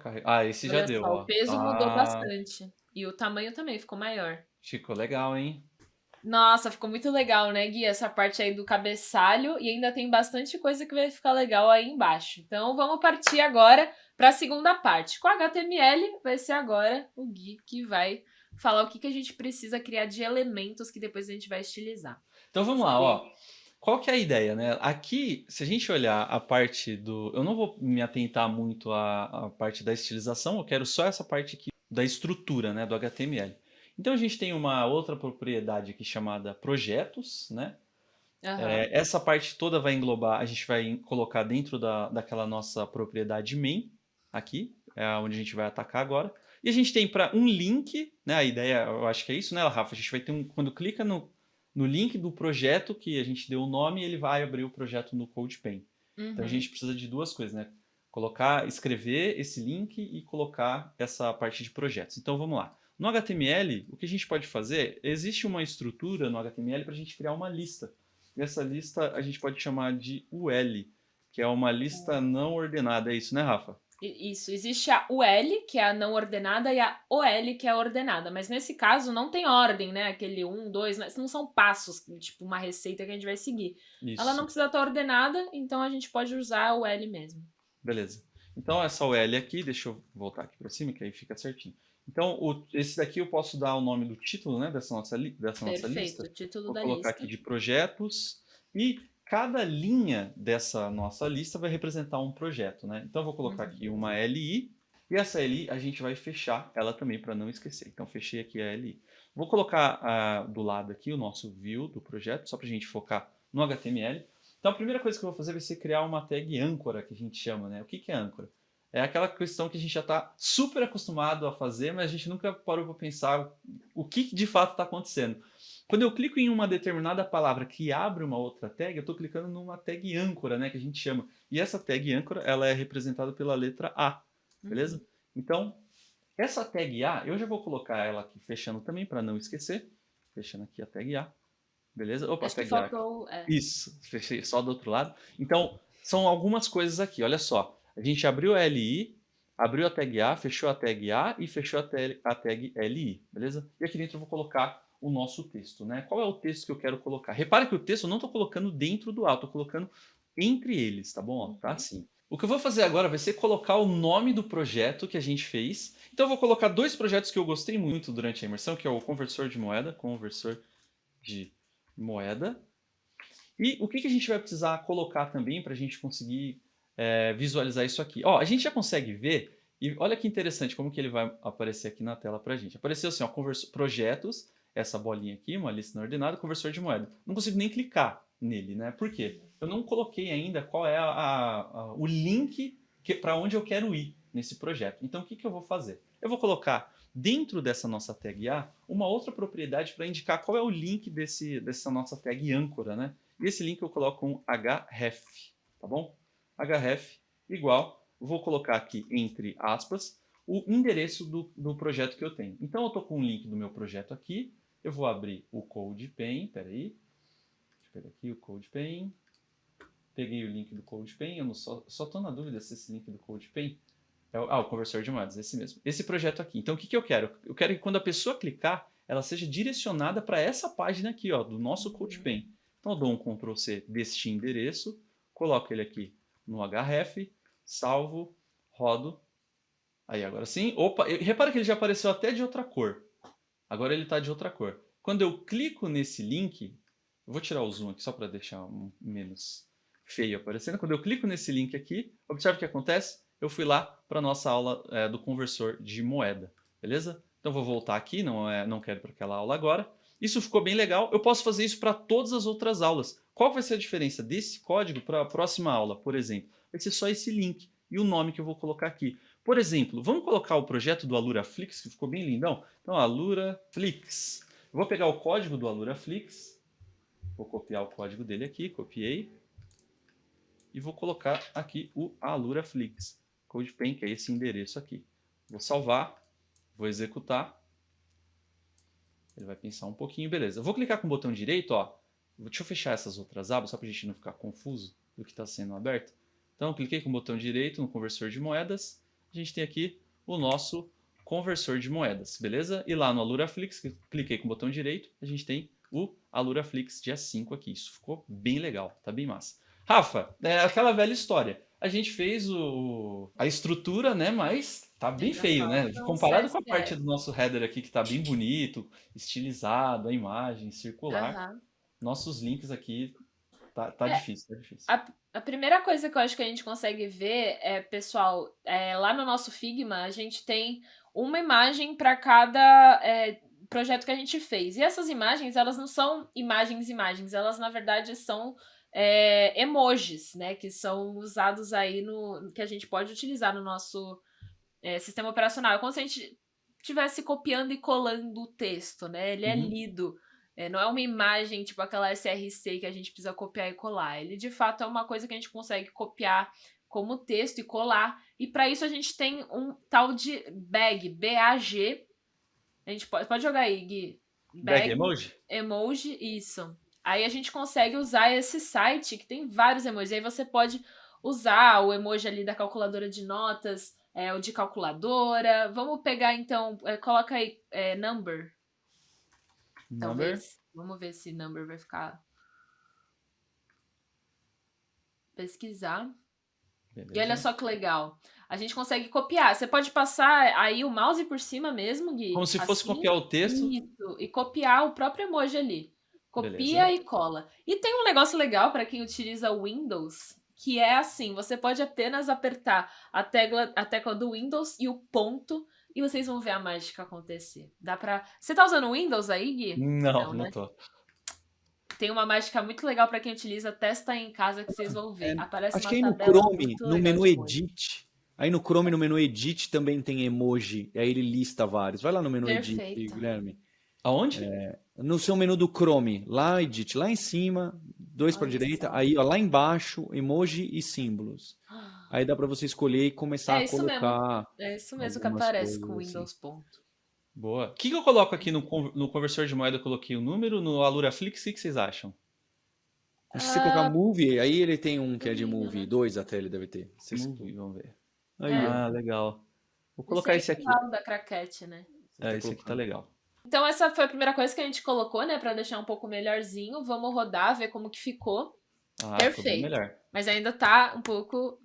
Speaker 3: esse
Speaker 1: Olha
Speaker 3: já deu.
Speaker 1: Só,
Speaker 3: ó.
Speaker 1: o peso mudou bastante. E o tamanho também ficou maior.
Speaker 3: Ficou legal, hein?
Speaker 1: Nossa, ficou muito legal, né, Gui? Essa parte aí do cabeçalho. E ainda tem bastante coisa que vai ficar legal aí embaixo. Então, vamos partir agora para a segunda parte. Com HTML, vai ser agora o Gui que vai falar o que a gente precisa criar de elementos que depois a gente vai estilizar.
Speaker 3: Então, vamos lá, ó. Qual que é a ideia, né? Aqui, se a gente olhar a parte do... Eu não vou me atentar muito à parte da estilização, eu quero só essa parte aqui da estrutura, né, do HTML. Então, a gente tem uma outra propriedade aqui chamada projetos, né? Essa parte toda vai englobar, a gente vai colocar dentro daquela nossa propriedade main, aqui, é onde a gente vai atacar agora. E a gente tem para um link, né? A ideia, eu acho que é isso, né, Rafa? A gente vai ter quando clica no link do projeto que a gente deu o nome, ele vai abrir o projeto no CodePen. Então a gente precisa de duas coisas, né? Escrever esse link e colocar essa parte de projetos. Então vamos lá. No HTML, o que a gente pode fazer, existe uma estrutura no HTML para a gente criar uma lista. E essa lista a gente pode chamar de UL, que é uma lista não ordenada. É isso, né, Rafa?
Speaker 1: Isso, existe a UL, que é a não ordenada, e a OL, que é a ordenada. Mas nesse caso não tem ordem, né? Aquele 1, 2, mas não são passos, tipo uma receita que a gente vai seguir. Isso. Ela não precisa estar ordenada, então a gente pode usar a UL mesmo.
Speaker 3: Beleza. Então essa UL aqui, deixa eu voltar aqui para cima, que aí fica certinho. Então esse daqui eu posso dar o nome do título, né, dessa nossa lista.
Speaker 1: Perfeito, o título da lista.
Speaker 3: Vou colocar aqui de projetos e... Cada linha dessa nossa lista vai representar um projeto, né? Então, eu vou colocar aqui uma LI, e essa LI a gente vai fechar ela também para não esquecer. Então, fechei aqui a LI. Vou colocar do lado aqui o nosso view do projeto, só para a gente focar no HTML. Então, a primeira coisa que eu vou fazer vai ser criar uma tag âncora, que a gente chama, né? O que é âncora? É aquela questão que a gente já está super acostumado a fazer, mas a gente nunca parou para pensar o que de fato está acontecendo. Quando eu clico em uma determinada palavra que abre uma outra tag, eu estou clicando numa tag âncora, né, que a gente chama. E essa tag âncora, ela é representada pela letra A, beleza? Então, essa tag A, eu já vou colocar ela aqui fechando também, para não esquecer. Fechando aqui a tag A, beleza? Opa,
Speaker 1: acho
Speaker 3: tag
Speaker 1: que faltou,
Speaker 3: A. Isso, fechei só do outro lado. Então, são algumas coisas aqui, olha só. A gente abriu a LI, abriu a tag A, fechou a tag A e fechou a tag LI, beleza? E aqui dentro eu vou colocar o nosso texto, né? Qual é o texto que eu quero colocar? Repare que o texto eu não estou colocando dentro do A, estou colocando entre eles, tá bom? Tá assim. O que eu vou fazer agora vai ser colocar o nome do projeto que a gente fez. Então eu vou colocar 2 projetos que eu gostei muito durante a imersão, que é o conversor de moeda. E o que a gente vai precisar colocar também para a gente conseguir visualizar isso aqui? Ó, a gente já consegue ver, e olha que interessante como que ele vai aparecer aqui na tela para a gente. Apareceu assim, ó, projetos, essa bolinha aqui, uma lista não ordenada, conversor de moeda. Não consigo nem clicar nele, né? Por quê? Eu não coloquei ainda qual é o link para onde eu quero ir nesse projeto. Então, o que eu vou fazer? Eu vou colocar dentro dessa nossa tag A uma outra propriedade para indicar qual é o link dessa nossa tag âncora, né? E esse link eu coloco com href, tá bom? Href igual, vou colocar aqui entre aspas, o endereço do projeto que eu tenho. Então, eu estou com o link do meu projeto aqui, eu vou abrir o CodePen, peraí, deixa eu pegar aqui o CodePen, peguei o link do CodePen, eu só estou na dúvida se esse link do CodePen o conversor de moedas, esse mesmo. Esse projeto aqui. Então, o que eu quero? Eu quero que quando a pessoa clicar, ela seja direcionada para essa página aqui, ó, do nosso CodePen. Então, eu dou um Ctrl+C deste endereço, coloco ele aqui no href, salvo, rodo. Aí, agora sim. Opa, repara que ele já apareceu até de outra cor. Agora ele está de outra cor. Quando eu clico nesse link, eu vou tirar o zoom aqui só para deixar menos feio aparecendo. Quando eu clico nesse link aqui, observe o que acontece. Eu fui lá para a nossa aula do conversor de moeda, beleza? Então vou voltar aqui, não quero para aquela aula agora. Isso ficou bem legal, eu posso fazer isso para todas as outras aulas. Qual vai ser a diferença desse código para a próxima aula, por exemplo? Vai ser só esse link e o nome que eu vou colocar aqui. Por exemplo, vamos colocar o projeto do AluraFlix, que ficou bem lindão? Então, AluraFlix. Eu vou pegar o código do AluraFlix, vou copiar o código dele aqui, copiei, e vou colocar aqui o AluraFlix. CodePen, que é esse endereço aqui. Vou salvar, vou executar. Ele vai pensar um pouquinho, beleza. Eu vou clicar com o botão direito, ó. Deixa eu fechar essas outras abas, só para a gente não ficar confuso do que está sendo aberto. Então, eu cliquei com o botão direito no conversor de moedas. A gente tem aqui o nosso conversor de moedas, beleza? E lá no AluraFlix, cliquei com o botão direito, a gente tem o AluraFlix dia 5 aqui. Isso ficou bem legal, tá bem massa. Rafa, é aquela velha história. A gente fez a estrutura, né? Mas tá bem feio, né? Comparado com a parte do nosso header aqui, que tá bem bonito, estilizado, a imagem circular. Nossos links aqui tá difícil, tá difícil.
Speaker 1: A primeira coisa que eu acho que a gente consegue ver pessoal, lá no nosso Figma, a gente tem uma imagem para cada projeto que a gente fez. E essas imagens, elas não são imagens, elas na verdade são emojis, né, que são usados aí que a gente pode utilizar no nosso sistema operacional. É como se a gente estivesse copiando e colando o texto, né? Ele é lido. Não é uma imagem tipo aquela SRC que a gente precisa copiar e colar. Ele de fato é uma coisa que a gente consegue copiar como texto e colar. E para isso a gente tem um tal de bag, B-A-G. A gente pode jogar aí, Gui.
Speaker 3: Bag emoji?
Speaker 1: Emoji, isso. Aí a gente consegue usar esse site que tem vários emojis. Aí você pode usar o emoji ali da calculadora de notas, o de calculadora. Vamos pegar então, coloca aí number. Talvez. Vamos ver se number vai ficar. Pesquisar. Beleza. E olha só que legal. A gente consegue copiar. Você pode passar aí o mouse por cima mesmo, Gui.
Speaker 3: Como se fosse copiar o texto.
Speaker 1: Isso. E copiar o próprio emoji ali. Copia Beleza. E cola. E tem um negócio legal para quem utiliza o Windows, que é assim, você pode apenas apertar a tecla do Windows e o ponto, e vocês vão ver a mágica acontecer. Dá pra... Você tá usando o Windows aí, Gui?
Speaker 3: Não tô.
Speaker 1: Tem uma mágica muito legal para quem utiliza, testa aí em casa que vocês vão ver. Aparece
Speaker 2: acho
Speaker 1: uma
Speaker 2: que aí no Chrome, no menu Edit, aí no Chrome, no menu Edit também tem emoji, e aí ele lista vários. Vai lá no menu Edit, Guilherme.
Speaker 3: Aonde?
Speaker 2: No seu menu do Chrome, lá Edit, lá em cima, 2 para a direita, aí ó, lá embaixo, emoji e símbolos. Aí dá para você escolher e começar a colocar.
Speaker 1: É isso mesmo que aparece com o Windows
Speaker 2: assim.
Speaker 1: ponto.
Speaker 3: Boa. O que eu coloco aqui no conversor de moeda? Eu coloquei o número, no AluraFlix, o que vocês acham?
Speaker 2: Se você colocar Movie, aí ele tem um que é de Movie, 2 até ele deve ter.
Speaker 3: Movie, vamos ver.
Speaker 2: Aí,
Speaker 3: legal. Vou colocar esse aqui.
Speaker 1: Da craquete, né?
Speaker 3: Esse aqui tá legal.
Speaker 1: Então essa foi a primeira coisa que a gente colocou, né, para deixar um pouco melhorzinho. Vamos rodar, ver como que ficou.
Speaker 3: Ah, ficou bem
Speaker 1: Perfeito.
Speaker 3: melhor.
Speaker 1: Mas ainda tá um pouco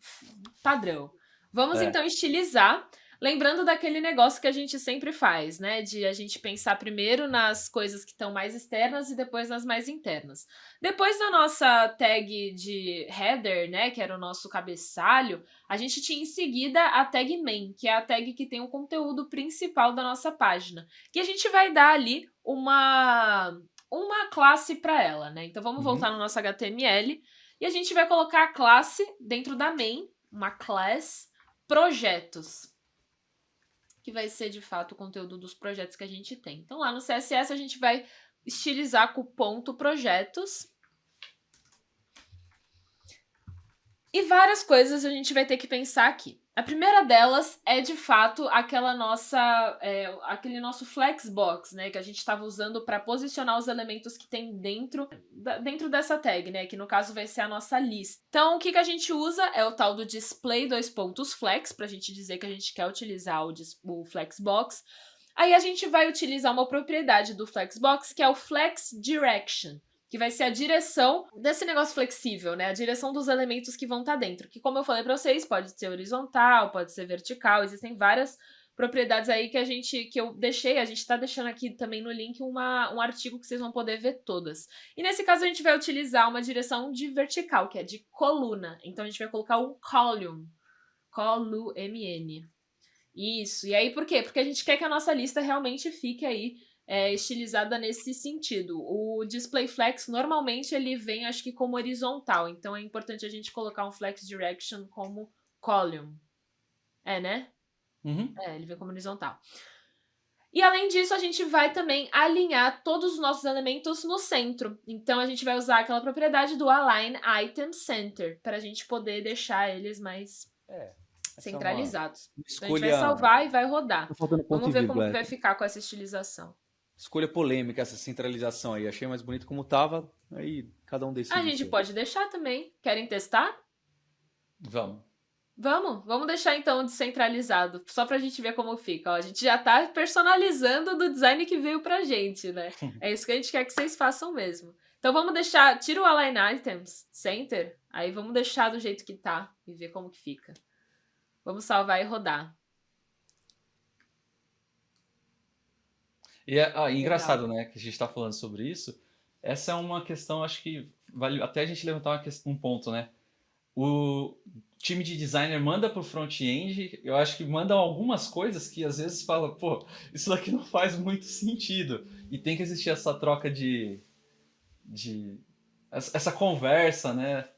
Speaker 1: padrão. Vamos
Speaker 3: É.
Speaker 1: então estilizar, lembrando daquele negócio que a gente sempre faz, né? De a gente pensar primeiro nas coisas que estão mais externas e depois nas mais internas. Depois da nossa tag de header, né? Que era o nosso cabeçalho, a gente tinha em seguida a tag main, que é a tag que tem o conteúdo principal da nossa página. Que a gente vai dar ali uma classe para ela, né? Então vamos voltar no nosso HTML e a gente vai colocar a classe dentro da main, uma class, projetos, que vai ser de fato o conteúdo dos projetos que a gente tem. Então lá no CSS a gente vai estilizar com o ponto projetos. E várias coisas a gente vai ter que pensar aqui. A primeira delas é, de fato, aquele nosso flexbox, né, que a gente estava usando para posicionar os elementos que tem dentro dessa tag, né, que no caso vai ser a nossa lista. Então, o que a gente usa é o tal do display flex, para a gente dizer que a gente quer utilizar o flexbox. Aí a gente vai utilizar uma propriedade do flexbox, que é o flex direction, que vai ser a direção desse negócio flexível, né? A direção dos elementos que vão estar dentro. Que, como eu falei para vocês, pode ser horizontal, pode ser vertical, existem várias propriedades aí que eu deixei, a gente tá deixando aqui também no link um artigo que vocês vão poder ver todas. E nesse caso a gente vai utilizar uma direção de vertical, que é de coluna. Então a gente vai colocar um column. Column. Isso. E aí por quê? Porque a gente quer que a nossa lista realmente fique aí estilizada nesse sentido. O display flex, normalmente, ele vem, acho que, como horizontal. Então, é importante a gente colocar um flex direction como column. Né? Ele vem como horizontal. E, além disso, a gente vai também alinhar todos os nossos elementos no centro. Então, a gente vai usar aquela propriedade do Align Item Center, para a gente poder deixar eles mais centralizados. Então, a gente vai salvar e vai rodar. Vamos ver como que vai ficar com essa estilização.
Speaker 2: Escolha polêmica essa centralização aí. Achei mais bonito como tava, aí cada um decide.
Speaker 1: A gente pode deixar também. Querem testar? Vamos deixar então descentralizado, só pra gente ver como fica. Ó, a gente já tá personalizando do design que veio pra gente, né? É isso que a gente quer que vocês façam mesmo. Então vamos deixar, tira o Align Items Center, aí vamos deixar do jeito que tá e ver como que fica. Vamos salvar e rodar.
Speaker 3: E engraçado, né, que a gente está falando sobre isso. Essa é uma questão, acho que vale até a gente levantar um ponto, né? O time de designer manda para o front-end, eu acho que mandam algumas coisas que às vezes fala, pô, isso daqui não faz muito sentido. E tem que existir essa troca essa conversa, né?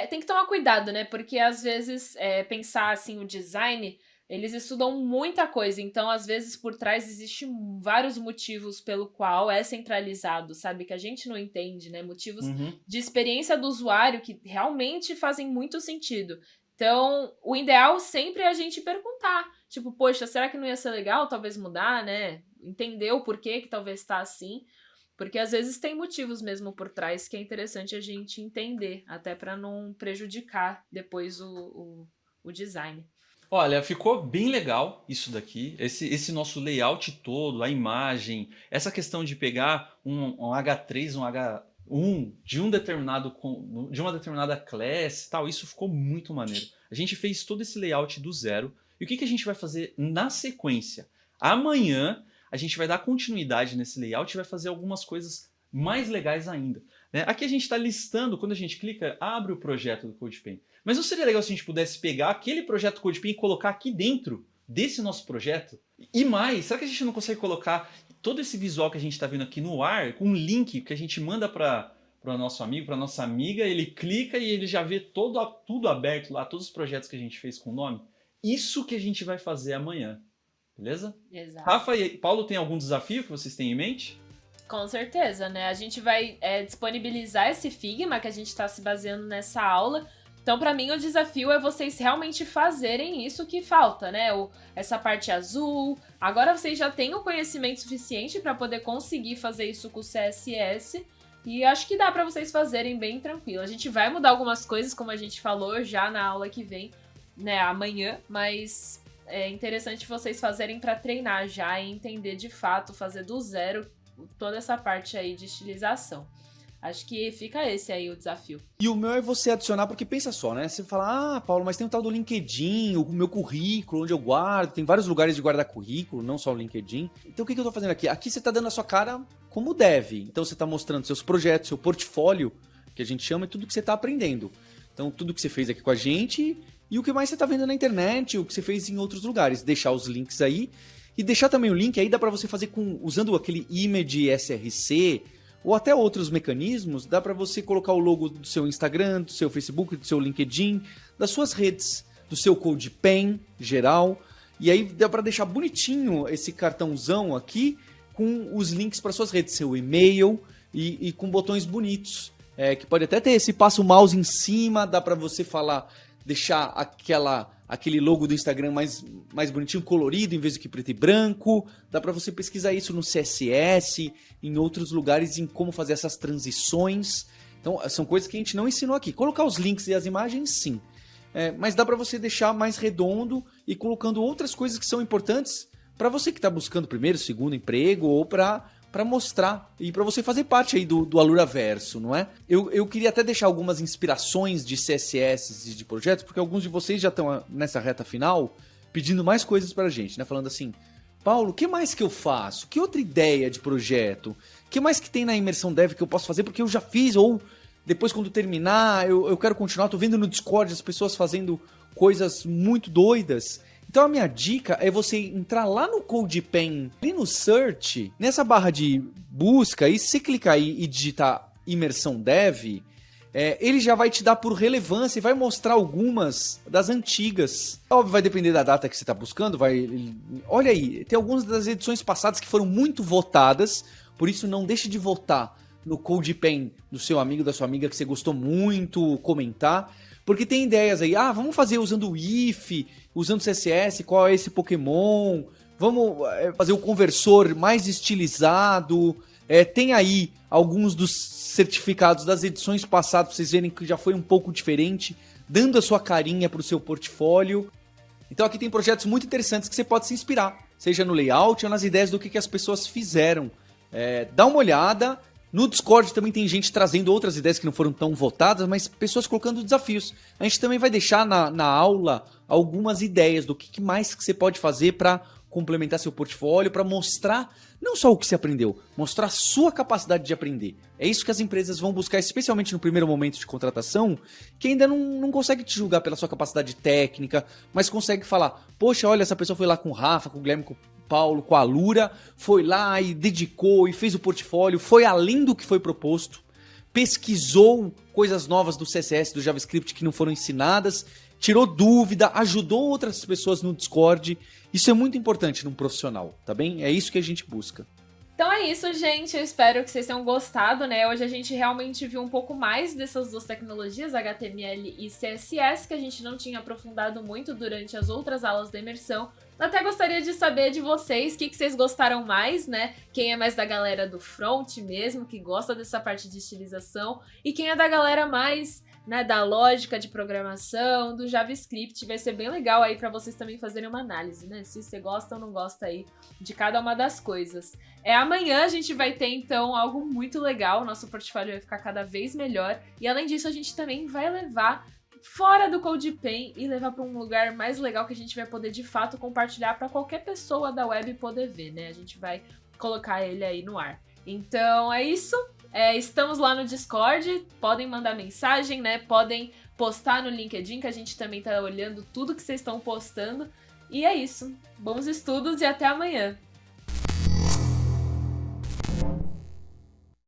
Speaker 1: Tem que tomar cuidado, né? Porque às vezes pensar assim, o design, eles estudam muita coisa, então às vezes por trás existem vários motivos pelo qual é centralizado, sabe? Que a gente não entende, né? Motivos de experiência do usuário que realmente fazem muito sentido. Então, o ideal sempre é a gente perguntar, tipo, poxa, será que não ia ser legal talvez mudar, né? Entender o porquê que talvez tá assim. Porque às vezes tem motivos mesmo por trás que é interessante a gente entender, até para não prejudicar depois o design.
Speaker 3: Olha, ficou bem legal isso daqui, esse nosso layout todo, a imagem, essa questão de pegar um H3, um H1 de uma determinada classe e tal, isso ficou muito maneiro. A gente fez todo esse layout do zero. E o que a gente vai fazer na sequência? Amanhã a gente vai dar continuidade nesse layout e vai fazer algumas coisas mais legais ainda. Né? Aqui a gente está listando, quando a gente clica, abre o projeto do CodePen. Mas não seria legal se a gente pudesse pegar aquele projeto CodePen e colocar aqui dentro desse nosso projeto? E mais, será que a gente não consegue colocar todo esse visual que a gente está vendo aqui no ar, com um link que a gente manda para o nosso amigo, para nossa amiga, ele clica e ele já vê tudo aberto lá, todos os projetos que a gente fez com o nome? Isso que a gente vai fazer amanhã. Beleza?
Speaker 1: Exato.
Speaker 3: Rafa e Paulo, tem algum desafio que vocês têm em mente?
Speaker 1: Com certeza, né? A gente vai disponibilizar esse Figma que a gente está se baseando nessa aula. Então, para mim, o desafio é vocês realmente fazerem isso que falta, né? Essa parte azul. Agora vocês já têm o conhecimento suficiente para poder conseguir fazer isso com o CSS. E acho que dá para vocês fazerem bem tranquilo. A gente vai mudar algumas coisas, como a gente falou já na aula que vem, né? Amanhã, mas é interessante vocês fazerem para treinar já e entender de fato, fazer do zero toda essa parte aí de estilização. Acho que fica esse aí o desafio.
Speaker 2: E o meu é você adicionar, porque pensa só, né? Você fala, Paulo, mas tem um tal do LinkedIn, o meu currículo, onde eu guardo, tem vários lugares de guardar currículo, não só o LinkedIn. Então o que eu tô fazendo aqui? Aqui você tá dando a sua cara como deve. Então você tá mostrando seus projetos, seu portfólio, que a gente chama, e tudo que você tá aprendendo. Então tudo que você fez aqui com a gente e o que mais você tá vendo na internet, o que você fez em outros lugares. Deixar os links aí e deixar também o link aí, dá pra você fazer usando aquele image SRC, ou até outros mecanismos, dá para você colocar o logo do seu Instagram, do seu Facebook, do seu LinkedIn, das suas redes, do seu CodePen geral. E aí dá para deixar bonitinho esse cartãozão aqui com os links para suas redes, seu e-mail e com botões bonitos. Que pode até ter passa o mouse em cima, dá para você deixar aquele logo do Instagram mais bonitinho, colorido, em vez de que preto e branco. Dá para você pesquisar isso no CSS, em outros lugares, em como fazer essas transições. Então, são coisas que a gente não ensinou aqui. Colocar os links e as imagens, sim. Mas dá para você deixar mais redondo e colocando outras coisas que são importantes para você que está buscando primeiro, segundo emprego, ou para mostrar e para você fazer parte aí do Aluraverso, não é? Eu queria até deixar algumas inspirações de CSS e de projetos, porque alguns de vocês já estão nessa reta final pedindo mais coisas pra gente, né? Falando assim, Paulo, o que mais que eu faço? Que outra ideia de projeto? O que mais que tem na imersão dev que eu posso fazer? Porque eu já fiz, ou depois quando terminar, eu quero continuar. Tô vendo no Discord as pessoas fazendo coisas muito doidas. Então a minha dica é você entrar lá no CodePen, ali no Search, nessa barra de busca, e se você clicar aí e digitar Imersão Dev, ele já vai te dar por relevância e vai mostrar algumas das antigas. Óbvio, vai depender da data que você está buscando. Olha aí, tem algumas das edições passadas que foram muito votadas, por isso não deixe de votar no CodePen do seu amigo, da sua amiga que você gostou muito, comentar. Porque tem ideias aí, vamos fazer usando o if, usando CSS, qual é esse Pokémon, vamos fazer o conversor mais estilizado. Tem aí alguns dos certificados das edições passadas, pra vocês verem que já foi um pouco diferente, dando a sua carinha para o seu portfólio. Então aqui tem projetos muito interessantes que você pode se inspirar, seja no layout ou nas ideias do que as pessoas fizeram. Dá uma olhada. No Discord também tem gente trazendo outras ideias que não foram tão votadas, mas pessoas colocando desafios. A gente também vai deixar na aula algumas ideias do que mais que você pode fazer para complementar seu portfólio, para mostrar não só o que você aprendeu, mostrar a sua capacidade de aprender. É isso que as empresas vão buscar, especialmente no primeiro momento de contratação, que ainda não consegue te julgar pela sua capacidade técnica, mas consegue falar, poxa, olha, essa pessoa foi lá com o Rafa, com o Guilherme, com o Paulo, com a Alura, foi lá e dedicou e fez o portfólio, foi além do que foi proposto, pesquisou coisas novas do CSS, do JavaScript que não foram ensinadas, tirou dúvida, ajudou outras pessoas no Discord. Isso é muito importante num profissional, tá bem? É isso que a gente busca.
Speaker 1: Então é isso, gente. Eu espero que vocês tenham gostado, né? Hoje a gente realmente viu um pouco mais dessas duas tecnologias, HTML e CSS, que a gente não tinha aprofundado muito durante as outras aulas da imersão. Até gostaria de saber de vocês o que vocês gostaram mais, né? Quem é mais da galera do front mesmo, que gosta dessa parte de estilização, e quem é da galera mais, né, da lógica de programação, do JavaScript. Vai ser bem legal aí para vocês também fazerem uma análise, né? Se você gosta ou não gosta aí de cada uma das coisas. Amanhã a gente vai ter, então, algo muito legal. Nosso portfólio vai ficar cada vez melhor. E além disso, a gente também vai levar fora do CodePen e levar para um lugar mais legal que a gente vai poder, de fato, compartilhar para qualquer pessoa da web poder ver, né? A gente vai colocar ele aí no ar. Então, é isso. Estamos lá no Discord, podem mandar mensagem, né? Podem postar no LinkedIn, que a gente também tá olhando tudo que vocês estão postando. E é isso. Bons estudos e até amanhã!